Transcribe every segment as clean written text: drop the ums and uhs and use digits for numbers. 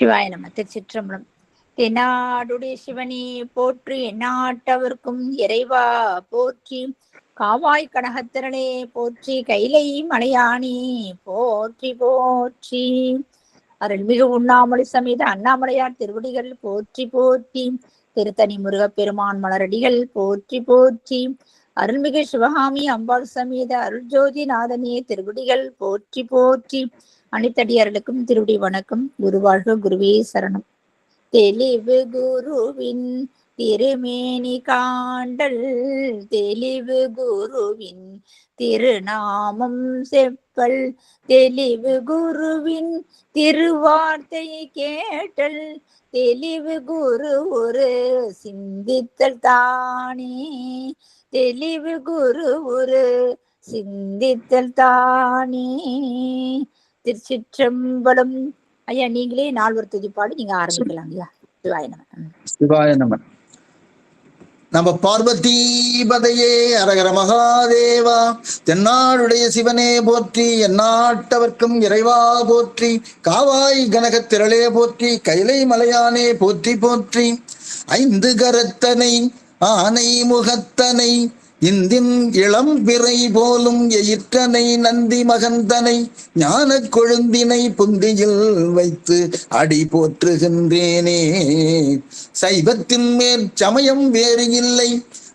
சிவாய நம. திருச்சிற்றம்பலம். தென்னாடுடைய சிவனே போற்றி, எந்நாட்டவர்க்கும் இறைவா போற்றி, காவாய் கனகத்திரளே போற்றி, கைலை மலையானே போற்றி போற்றி. அருள்மிகு உண்ணாமொழி சமேத அண்ணாமலையார் திருவடிகள் போற்றி போற்றி, திருத்தணி முருகப் பெருமான் மலரடிகள் போற்றி போற்றி, அருள்மிகு சிவகாமி அம்பாள் சமேத அருள்ஜோதி நாதனே திருவடிகள் போற்றி போற்றி. அனைத்தடியார்களுக்கும் திருவடி வணக்கம். குருவாழ்க, குருவே சரணம். தெளிவு குருவின் திருமேனி காண்டல், தெளிவு குருவின் திருநாமம் செப்பல், தெளிவு குருவின் திருவார்த்தை கேட்டல், தெளிவு குரு ஒரு சிந்தித்தல் தானே, தெளிவு குரு ஒரு சிந்தித்தல் தானே. திருச்சிற்றம்பலம். ஐயா, நீங்களே நால்வர் துதிப்பாடு நீங்க ஆரம்பிக்கலாம் ஐயா. சிவாய நம. சிவாய நம. நம்ம பார்வதி பதையே அரகர மகாதேவா. தென்னாடுடைய சிவனே போற்றி, எந்நாட்டவர்க்கும் இறைவா போற்றி, காவாய் கனகத்திரளே போற்றி, கைலை மலையானே போற்றி போற்றி, ஐந்து கரத்தனை ஆனை முகத்தனை, இந்தின் இளம் பிறை போலும் எயிற்றனை, நந்தி மகந்தனை ஞான கொழுந்தினை புந்தியில் வைத்து அடி போற்றுகின்றேனே. சைவத்தின் மேற் சமயம் வேறு இல்லை,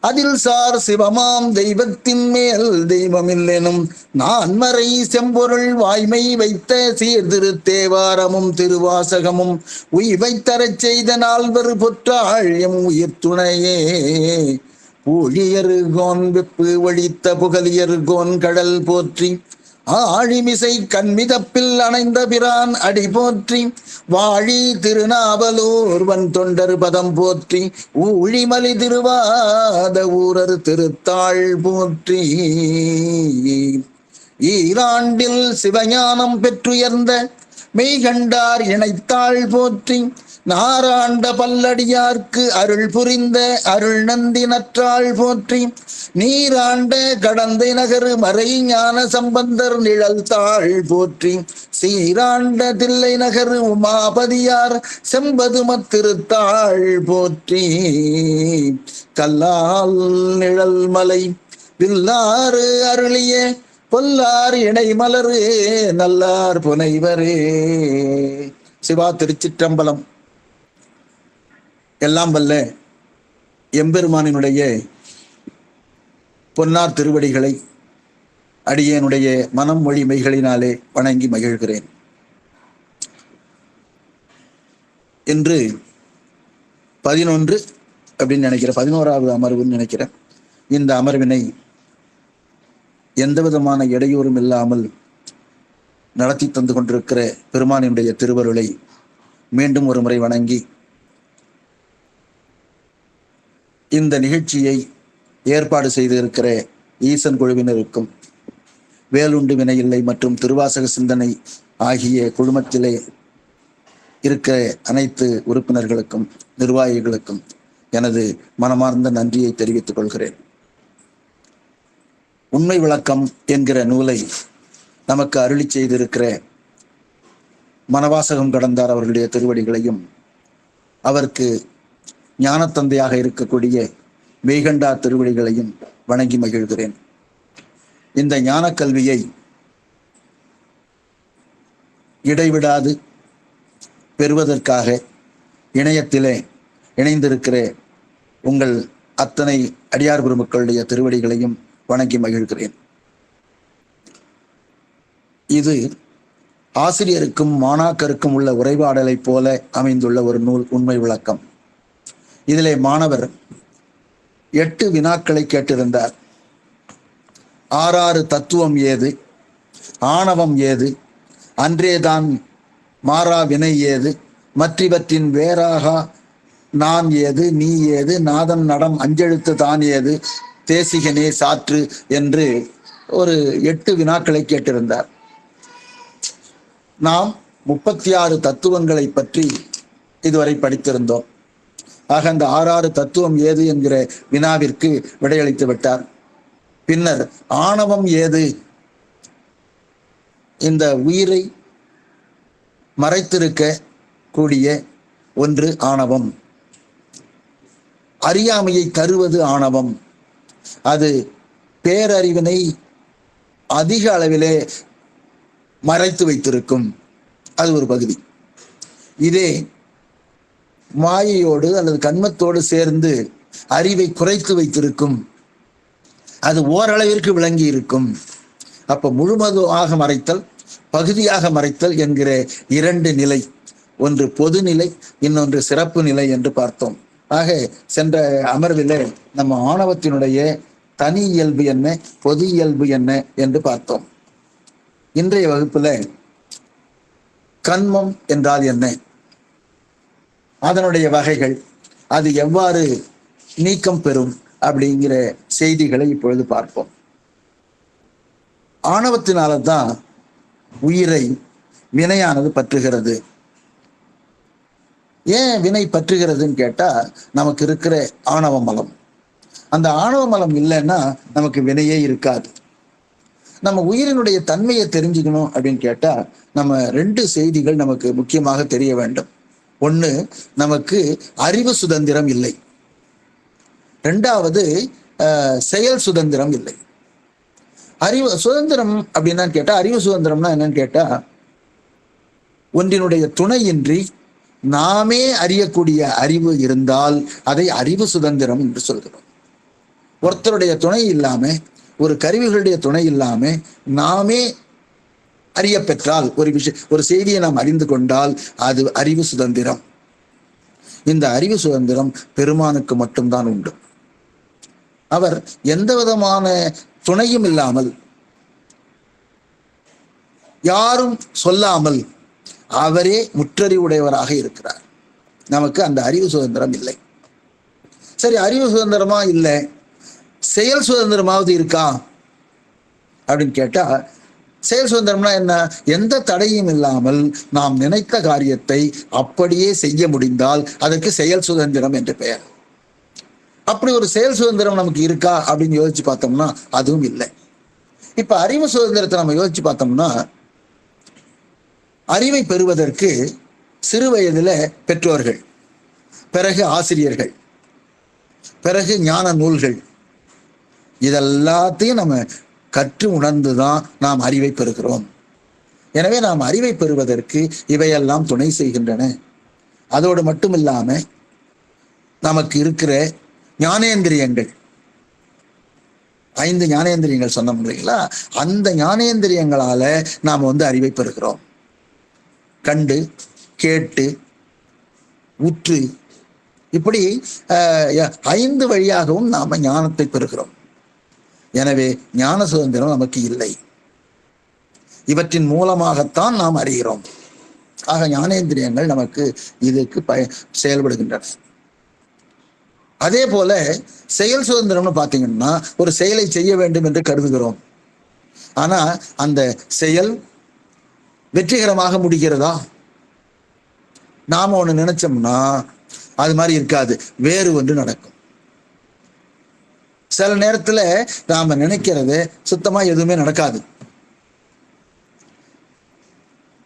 அதில் சார் சிவமாம் தெய்வத்தின் மேல் தெய்வமில்லெனும், நான்மறை செம்பொருள் வாய்மை வைத்த சீர்திருத்தேவாரமும் திருவாசகமும் உய்வைத்தரச் செய்த நால்வர் பொற்றாள் எம் உயிர் துணையே. ஊழியர்கோன் வெப்பு ஒழித்த புகழியர்கோன் கடல் போற்றி, ஆழிமிசை கண்மிதப்பில் அணைந்த பிரான் அடி போற்றி, வாழி திருநாவலூர் வன் தொண்டர் பதம் போற்றி, ஊழிமலி திருவாத ஊரர் திருத்தாள் போற்றி. ஈராண்டில் சிவஞானம் பெற்றுயர்ந்த மெய்கண்டார் இணைத்தாள் போற்றி, நாராண்ட பல்லடியார்க்கு அருள் புரிந்த அருள் நந்தி நற்றாள் போற்றி, நீராண்ட கடந்தை நகரு மறை ஞான சம்பந்தர் நிழல் தாள் போற்றி, சீராண்ட தில்லை நகரு உமாபதியார் செம்பதுமத் திருத்தாள் போற்றி. கல்லால் நிழல் மலை வில்லாறு அருளிய பொல்லார் இணை மலரு நல்லார் புனைவரே. சிவா. திருச்சிற்றம்பலம். எல்லாம் வல்ல எம்பெருமானினுடைய பொன்னார் திருவடிகளை அடியேனுடைய மனம் மொழி மெய்களினாலே வணங்கி மகிழ்கிறேன். இன்று 11 அப்படின்னு நினைக்கிறேன், 11வது அமர்வுன்னு நினைக்கிறேன். இந்த அமர்வினை எந்த விதமான இடையூறும் இல்லாமல் நடத்தி தந்து கொண்டிருக்கிற பெருமானினுடைய திருவருளை மீண்டும் ஒரு முறை வணங்கி, இந்த நிகழ்ச்சியை ஏற்பாடு செய்திருக்கிற ஈசன் குழுவினருக்கும், வேலுண்டு வினையில்லை மற்றும் திருவாசக சிந்தனை ஆகிய குழுமத்திலே இருக்கிற அனைத்து உறுப்பினர்களுக்கும் நிர்வாகிகளுக்கும் எனது மனமார்ந்த நன்றியை தெரிவித்துக் கொள்கிறேன். உண்மை விளக்கம் என்கிற நூலை நமக்கு அருளி செய்திருக்கிற மனவாசகம் கடந்தார் அவர்களுடைய திருவடிகளையும், அவருக்கு ஞானத்தந்தையாக இருக்கக்கூடிய மெய்கண்டா திருவடிகளையும் வணங்கி மகிழ்கிறேன். இந்த ஞான கல்வியை இடைவிடாது பெறுவதற்காக இணையத்திலே இணைந்திருக்கிற உங்கள் அத்தனை அடியார் பெருமக்களுடைய திருவடிகளையும் வணங்கி மகிழ்கிறேன். இது ஆசிரியருக்கும் மாணாக்கருக்கும் உள்ள உரையாடலை போல அமைந்துள்ள ஒரு நூல், உண்மை விளக்கம். இதிலே மாணவர் 8 வினாக்களை கேட்டிருந்தார். ஆறாறு தத்துவம் ஏது, ஆணவம் ஏது, அன்றேதான் மாறா வினை ஏது, மற்றவற்றின் வேறாக நான் ஏது, நீ ஏது, நாதன் நடம் அஞ்செழுத்து தான் ஏது, தேசிகனே சாற்று என்று ஒரு 8 வினாக்களை கேட்டிருந்தார். நாம் 36 தத்துவங்களை பற்றி இதுவரை படித்திருந்தோம். ஆக அந்த ஆறாறு தத்துவம் ஏது என்கிற வினாவிற்கு விடையளித்து விட்டார். பின்னர் ஆணவம் ஏது, இந்த உயிரை மறைத்திருக்க கூடிய ஒன்று ஆணவம். அறியாமையை தருவது ஆணவம். அது பேரறிவினை அதிக அளவிலே மறைத்து வைத்திருக்கும். அது ஒரு பகுதி. இதே மாயையோடு அல்லது கண்மத்தோடு சேர்ந்து அறிவை குறைத்து வைத்திருக்கும். அது ஓரளவிற்கு விளங்கி இருக்கும். அப்ப முழுவதுமாக மறைத்தல், பகுதியாக மறைத்தல் என்கிற இரண்டு நிலை, ஒன்று பொதுநிலை, இன்னொன்று சிறப்பு நிலை என்று பார்த்தோம். ஆக சென்ற அமர்வில் நம்ம ஆணவத்தினுடைய தனி இயல்பு என்ன, பொது இயல்பு என்ன என்று பார்த்தோம். இன்றைய வகுப்புல கண்மம் என்றால் என்ன, அதனுடைய வகைகள், அது எவ்வாறு நீக்கம் பெறும் அப்படிங்கிற செய்திகளை இப்பொழுது பார்ப்போம். ஆணவத்தினால்தான் உயிரை வினையானது பற்றுகிறது. ஏன் வினை பற்றுகிறதுன்னு கேட்டா, நமக்கு இருக்கிற ஆணவ மலம். அந்த ஆணவ மலம் இல்லைன்னா நமக்கு வினையே இருக்காது. நம்ம உயிரினுடைய தன்மையை தெரிஞ்சுக்கணும் அப்படின்னு கேட்டா, நம்ம ரெண்டு செய்திகள் நமக்கு முக்கியமாக தெரிய வேண்டும். ஒண்ணு, நமக்கு அறிவு சுதந்திரம் இல்லை. ரெண்டாவது, செயல் சுதந்திரம் இல்லை. அறிவு சுதந்திரம் அப்படின்னா கேட்டா, அறிவு சுதந்திரம்னா என்னன்னு கேட்டா, ஒன்றினுடைய துணையின்றி நாமே அறியக்கூடிய அறிவு இருந்தால் அதை அறிவு சுதந்திரம் என்று சொல்கிறோம். ஒருத்தருடைய துணை இல்லாம, ஒரு கருவிகளுடைய துணை இல்லாம நாமே அறிய பெற்றால், ஒரு செய்தியை நாம் அறிந்து கொண்டால் அது அறிவு சுதந்திரம். இந்த அறிவு சுதந்திரம் பெருமானுக்கு மட்டும்தான் உண்டு. அவர் எந்த விதமான துணையும் இல்லாமல், யாரும் சொல்லாமல் அவரே முற்றறிவுடையவராக இருக்கிறார். நமக்கு அந்த அறிவு சுதந்திரம் இல்லை. சரி, அறிவு சுதந்திரமா இல்லை, செயல் சுதந்திரமாவது இருக்கா அப்படின்னு கேட்டா, செயல் சுதந்திரம்னா என்ன? எந்த தடையும் இல்லாமல் நாம் நினைத்த காரியத்தை அப்படியே செய்ய முடிந்தால் அதற்கு செயல் சுதந்திரம் என்று பெயர். அப்படி ஒரு செயல் சுதந்திரம் நமக்கு இருக்கா அப்படின்னு யோசிச்சு பார்த்தோம்னா அதுவும் இல்லை. இப்ப அறிவு சுதந்திரத்தை நம்ம யோசிச்சு பார்த்தோம்னா, அறிவை பெறுவதற்கு சிறு வயதுல பெற்றோர்கள், பிறகு ஆசிரியர்கள், பிறகு ஞான நூல்கள், இதெல்லாத்தையும் நம்ம கற்று உணர்ந்துதான் நாம் அறிவை பெறுகிறோம். எனவே நாம் அறிவை பெறுவதற்கு இவையெல்லாம் துணை செய்கின்றன. அதோடு மட்டும் இல்லாம நமக்கு இருக்கிற ஞானேந்திரியங்கள், 5 ஞானேந்திரியங்கள் சொன்னோம் இல்லைங்களா, அந்த ஞானேந்திரியங்களால நாம் அறிவை பெறுகிறோம். கண்டு, கேட்டு, உற்று, இப்படி 5 வழியாகவும் நாம ஞானத்தை பெறுகிறோம். எனவே ஞான சுதந்திரம் நமக்கு இல்லை. இவற்றின் மூலமாகத்தான் நாம் அறிகிறோம். ஆக ஞானேந்திரியங்கள் நமக்கு இதுக்கு செயல்படுகின்றன. அதே போல செயல் சுதந்திரம்னு பார்த்தீங்கன்னா, ஒரு செயலை செய்ய வேண்டும் என்று கருதுகிறோம். ஆனா அந்த செயல் வெற்றிகரமாக முடிகிறதா? நாம ஒண்ணு நினைச்சோம்னா அது மாதிரி இருக்காது, வேறு ஒன்று நடக்கும். சில நேரத்துல நாம நினைக்கிறது சுத்தமா எதுவுமே நடக்காது,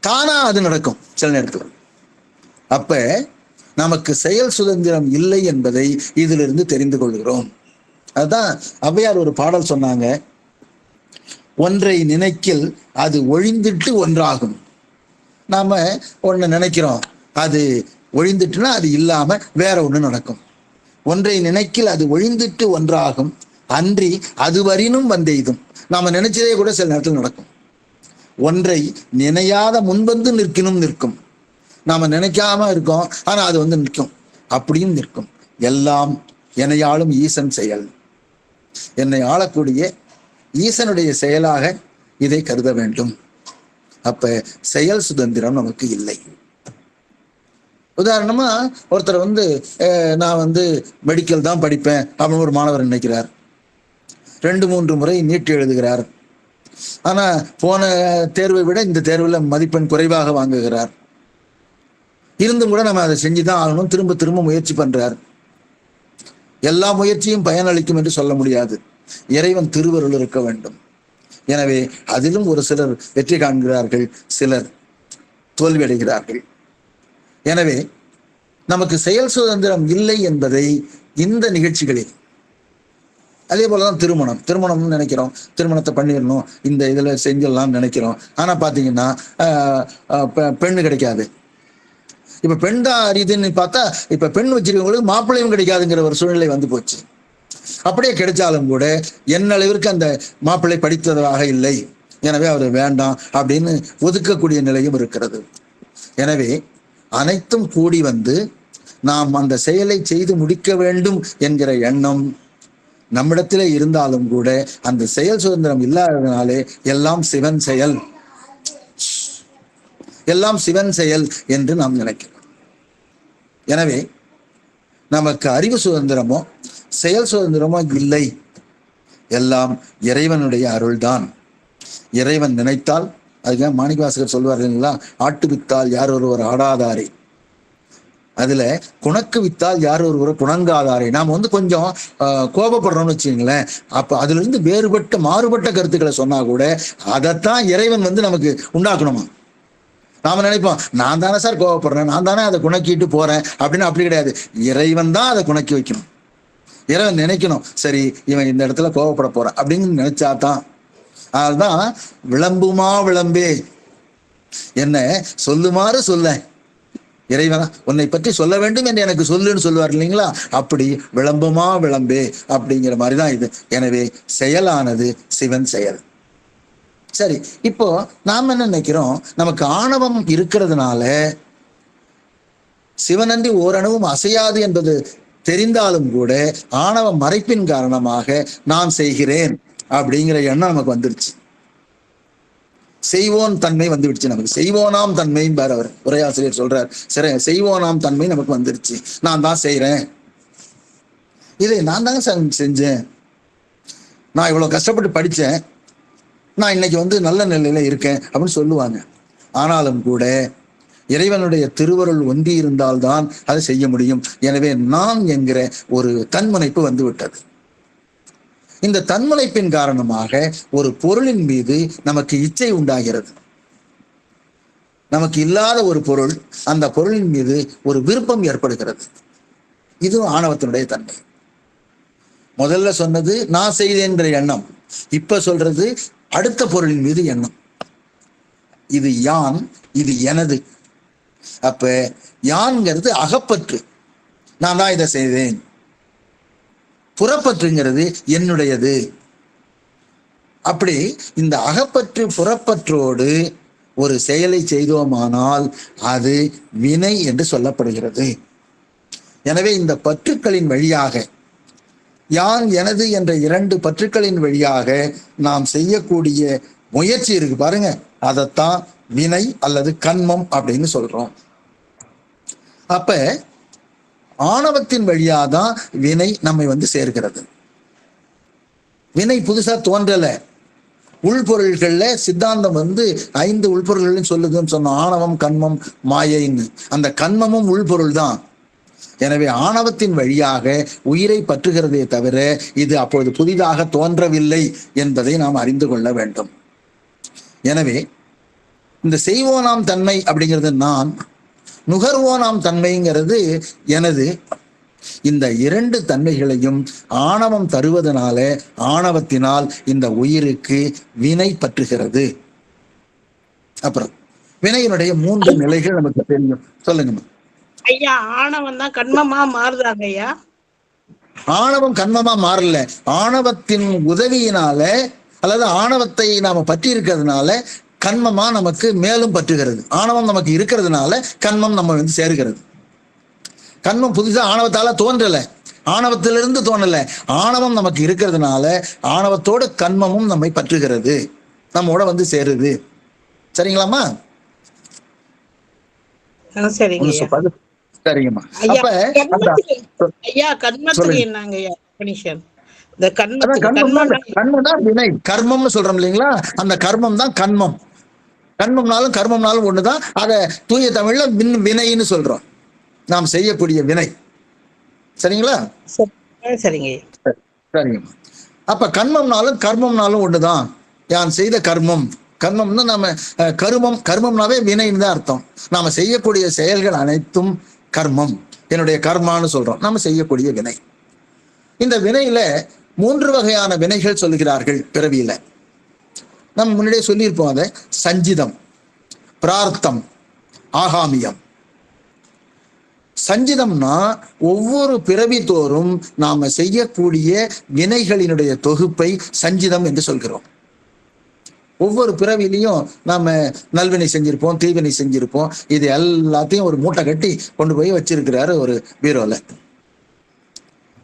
தானா அது நடக்கும் சில நேரத்துல. அப்ப நமக்கு செயல் சுதந்திரம் இல்லை என்பதை இதிலிருந்து தெரிந்து கொள்கிறோம். அதுதான் ஔவையார் ஒரு பாடல் சொன்னாங்க, ஒன்றை நினைக்கில் அது ஒழிந்துட்டு ஒன்றாகும். நாம ஒண்ணு நினைக்கிறோம், அது ஒழிந்துட்டுனா அது இல்லாம வேற ஒண்ணு நடக்கும். ஒன்றை நினைக்கில் அது ஒழிந்துட்டு ஒன்றாகும், அன்றி அதுவரினும் வந்தெய்தும். நாம நினைச்சதே கூட சில நேரத்தில் நடக்கும். ஒன்றை நினையாத முன்வந்து நிற்கினும் நிற்கும். நாம நினைக்காம இருக்கோம், ஆனா அது நிற்கும், அப்படியும் நிற்கும். எல்லாம் என்னையாளும் ஈசன் செயல். என்னை ஆளக்கூடிய ஈசனுடைய செயலாக இதை கருத வேண்டும். அப்ப செயல் சுதந்திரம் நமக்கு இல்லை. உதாரணமா ஒருத்தர் நான் மெடிக்கல் தான் படிப்பேன் அப்படின்னு ஒரு மாணவர் நினைக்கிறார். 2-3 முறை நீட் எழுதுகிறார். ஆனா போன தேர்வை விட இந்த தேர்வுல மதிப்பெண் குறைவாக வாங்குகிறார். இருந்தும் கூட நம்ம அதை செஞ்சுதான் ஆகணும், திரும்ப திரும்ப முயற்சி பண்றார். எல்லா முயற்சியும் பயனளிக்கும் என்று சொல்ல முடியாது. இறைவன் திருவருள் இருக்க வேண்டும். எனவே அதிலும் ஒரு சிலர் வெற்றி காண்கிறார்கள், சிலர் தோல்வி அடைகிறார்கள். எனவே நமக்கு செயல் சுதந்திரம் இல்லை என்பதை இந்த நிகழ்ச்சிகளில், அதே போலதான் திருமணம்னு நினைக்கிறோம், திருமணத்தை பண்ணிடணும், இந்த இதுல செஞ்சிடலாம்னு நினைக்கிறோம். ஆனா பாத்தீங்கன்னா பெண்ணு கிடைக்காது. இப்ப பெண் தான் அரியுதுன்னு பார்த்தா இப்ப பெண் வச்சிருக்கவங்களுக்கு மாப்பிள்ளையும் கிடைக்காதுங்கிற ஒரு சூழ்நிலை வந்து போச்சு. அப்படியே கிடைச்சாலும் கூட என்ன அளவிற்கு அந்த மாப்பிள்ளை படித்ததாக இல்லை, எனவே அவர் வேண்டாம் அப்படின்னு ஒதுக்கக்கூடிய நிலையும் இருக்கிறது. எனவே அனைத்தும் கூடி வந்து நாம் அந்த செயலை செய்து முடிக்க வேண்டும் என்கிற எண்ணம் நம்மிடத்திலே இருந்தாலும் கூட அந்த செயல் சுதந்திரம் இல்லாததுனாலே எல்லாம் சிவன் செயல், எல்லாம் சிவன் செயல் என்று நாம் நினைக்கிறோம். எனவே நமக்கு அறிவு சுதந்திரமோ செயல் சுதந்திரமோ இல்லை, எல்லாம் இறைவனுடைய அருள்தான். இறைவன் நினைத்தால், அதுக்காக மாணிக்கவாசகர் சொல்வார் இல்லைங்களா, ஆட்டு வித்தால் யார் ஒருவர் ஆடாதாரே, அதுல குணக்கு வித்தால் யார் ஒருவர் குணங்காதாரே. நாம வந்து கொஞ்சம் கோபப்படுறோம்னு வச்சுங்களேன், அப்ப அதுல இருந்து மாறுபட்ட கருத்துக்களை சொன்னா கூட அதைத்தான் இறைவன் வந்து நமக்கு உண்டாக்கணுமா. நாம நினைப்போம், நான் தானே சார் கோபப்படுறேன், நான் தானே அதை குணக்கிட்டு போறேன் அப்படின்னு. அப்படி கிடையாது, இறைவன் தான் அதை குணக்கி வைக்கணும். இறைவன் நினைக்கணும், சரி இவன் இந்த இடத்துல கோபப்பட போறான் அப்படின்னு நினைச்சாதான். அதுதான் விளம்புமா விளம்பே, என்ன சொல்லுமாறு சொல்ல, இறைவனா உன்னை பற்றி சொல்ல வேண்டும் என்று எனக்கு சொல்லுன்னு சொல்லுவார் இல்லைங்களா, அப்படி விளம்புமா விளம்பே அப்படிங்கிற மாதிரிதான் இது. எனவே செயலானது சிவன் செயல். சரி, இப்போ நாம என்ன நினைக்கிறோம், நமக்கு ஆணவம் இருக்கிறதுனால சிவனன்றி ஓரணுவும் அசையாது என்பது தெரிந்தாலும் கூட ஆணவ மறைப்பின் காரணமாக நான் செய்கிறேன் அப்படிங்கிற எண்ணம் நமக்கு வந்துருச்சு. செய்வோன் தன்மை வந்துடுச்சு நமக்கு. செய்வோனாம் தன்மை பார் அவர் உரையாசிரியர் சொல்றார். சரி, செய்வோனாம் தன்மை நமக்கு வந்துருச்சு. நான் தான் செய்யறேன், இதை நான் தாங்க செஞ்சேன், நான் இவ்வளவு கஷ்டப்பட்டு படிச்சேன், நான் இன்னைக்கு வந்து நல்ல நிலையில இருக்கேன் அப்படின்னு சொல்லுவாங்க. ஆனாலும் கூட இறைவனுடைய திருவருள் ஒன்றி இருந்தால்தான் அதை செய்ய முடியும். எனவே நான் என்கிற ஒரு தன்முனைப்பு வந்து விட்டது. இந்த தன்முனைப்பின் காரணமாக ஒரு பொருளின் மீது நமக்கு இச்சை உண்டாகிறது. நமக்கு இல்லாத ஒரு பொருள், அந்த பொருளின் மீது ஒரு விருப்பம் ஏற்படுகிறது. இது ஆணவத்தினுடைய தன்மை. முதல்ல சொன்னது நான் செய்தேங்கிற எண்ணம், இப்ப சொல்றது அடுத்த பொருளின் மீது எண்ணம். இது யான், இது எனது. அப்ப யான்ங்கிறது அகப்பற்று, நான் தான் இதை செய்தேன். புறப்பற்றுங்கிறது என்னுடையது. அப்படி இந்த அகப்பற்று புறப்பற்றோடு ஒரு செயலை செய்தோமானால் அது வினை என்று சொல்லப்படுகிறது. எனவே இந்த பற்றுக்களின் வழியாக, யான் எனது என்ற இரண்டு பற்றுக்களின் வழியாக நாம் செய்யக்கூடிய முயற்சி இருக்கு பாருங்க, அதைத்தான் வினை அல்லது கன்மம் அப்படின்னு சொல்றோம். அப்ப ஆணவத்தின் வழியாதான் வினை நம்மை வந்து சேர்க்கிறது. வினை புதுசா தோன்றல. உள்பொருள்கள்ல சித்தாந்தம் வந்து 5 உள்பொருள்கள் சொல்லுதுன்னு சொன்னோம், ஆணவம் கன்மம் மாயைன்னு. அந்த கன்மமும் உள்பொருள் தான். எனவே ஆணவத்தின் வழியாக உயிரை பற்றுகிறதே தவிர இது அப்பொழுது புதிதாக தோன்றவில்லை என்பதை நாம் அறிந்து கொள்ள வேண்டும். எனவே இந்த செய்வோனாம் தன்மை அப்படிங்கிறது நான், நுகர்வோனாம் தன்மைங்கிறது எனது. இந்த 2 தன்மைகளையும் ஆணவம் தருவதனால ஆணவத்தினால் இந்த உயிருக்கு வினை பற்றுகிறது. அப்புறம் வினையினுடைய 3 நிலைகள் நமக்கு தெரியும். சொல்லுங்க ஐயா. ஆணவம் தான் கண்மமா மாறுதாங்க ஐயா? ஆணவம் கண்மமா மாறல. ஆணவத்தின் உதவியினால அல்லது ஆணவத்தை நாம பற்றி இருக்கிறதுனால கண்மமா நமக்கு மேலும் பற்றுகிறது. ஆணவம் நமக்கு இருக்கிறதுனால கண்மம் நம்ம வந்து சேருகிறது. கண்மம் புதுசா ஆணவத்தால தோன்றல, ஆணவத்திலிருந்து தோணல. ஆணவம் நமக்கு இருக்கிறதுனால ஆணவத்தோட கண்மமும் நம்மை பற்றுகிறது, நம்மோட வந்து சேருது. சரிங்களாமா? சரிங்கம்மா. கர்மம்னு சொல்றோம் இல்லைங்களா, அந்த கர்மம் தான் கண்மம். கண்மம்னாலும் கர்மம்னாலும் ஒண்ணுதான். அத தூய தமிழ்ல வினைன்னு சொல்றோம், நாம் செய்யக்கூடிய வினை. சரிங்களா? சரிங்க. சரிங்கம்மா. அப்ப கண்மம்னாலும் கர்மம்னாலும் ஒண்ணுதான். யான் செய்த கர்மம் கர்மம்னா நம்ம கர்மம்னாவே வினைன்னு தான் அர்த்தம். நாம செய்யக்கூடிய செயல்கள் அனைத்தும் கர்மம். என்னுடைய கர்மான்னு சொல்றோம், நாம செய்யக்கூடிய வினை. இந்த வினையில 3 வகையான வினைகள் சொல்லுகிறார்கள் பிறவியில. நம்ம முன்னாடியே சொல்லியிருப்போம், அதை சஞ்சிதம், பிரார்த்தம், ஆகாமியம். சஞ்சிதம்னா ஒவ்வொரு பிறவி தோறும் நாம செய்யக்கூடிய வினைகளினுடைய தொகுப்பை சஞ்சிதம் என்று சொல்கிறோம். ஒவ்வொரு பிறவிலையும் நாம நல்வினை செஞ்சிருப்போம், தீவினை செஞ்சிருப்போம். இது எல்லாத்தையும் ஒரு மூட்டை கட்டி கொண்டு போய் வச்சிருக்கிறாரு ஒரு பீரோல.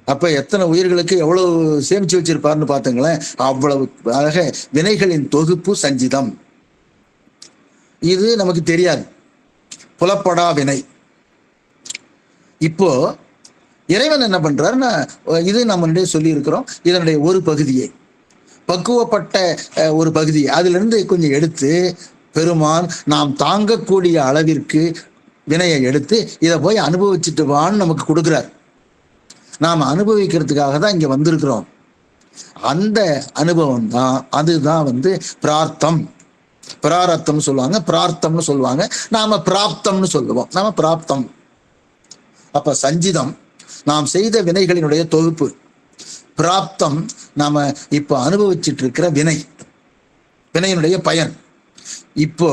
அப்ப எத்தனை உயிர்களுக்கு எவ்வளவு சேமிச்சு வச்சிருப்பாருன்னு பாத்துங்களேன். அவ்வளவு அழக வினைகளின் தொகுப்பு சஞ்சிதம். இது நமக்கு தெரியாது, புலப்படா வினை. இப்போ இறைவன் என்ன பண்றாருன்னா, இது நம்ம சொல்லி இருக்கிறோம், இதனுடைய ஒரு பகுதியை, பக்குவப்பட்ட ஒரு பகுதியை அதுல இருந்து கொஞ்சம் எடுத்து பெருமான் நாம் தாங்கக்கூடிய அளவிற்கு வினையை எடுத்து இதை போய் அனுபவிச்சுட்டு வான்னு நமக்கு கொடுக்குறார். நாம் அனுபவிக்கிறதுக்காக தான் இங்க வந்திருக்கிறோம். அந்த அனுபவம் தான், அதுதான் பிரார்த்தம். பிராரத்தம் சொல்லுவாங்க, பிரார்த்தம்னு சொல்லுவாங்க, நாம பிராப்தம்னு சொல்லுவோம். நாம பிராப்தம். அப்ப சஞ்சிதம் நாம் செய்த வினைகளினுடைய தொகுப்பு. பிராப்தம் நாம இப்ப அனுபவிச்சுட்டு இருக்கிற வினையினுடைய பயன். இப்போ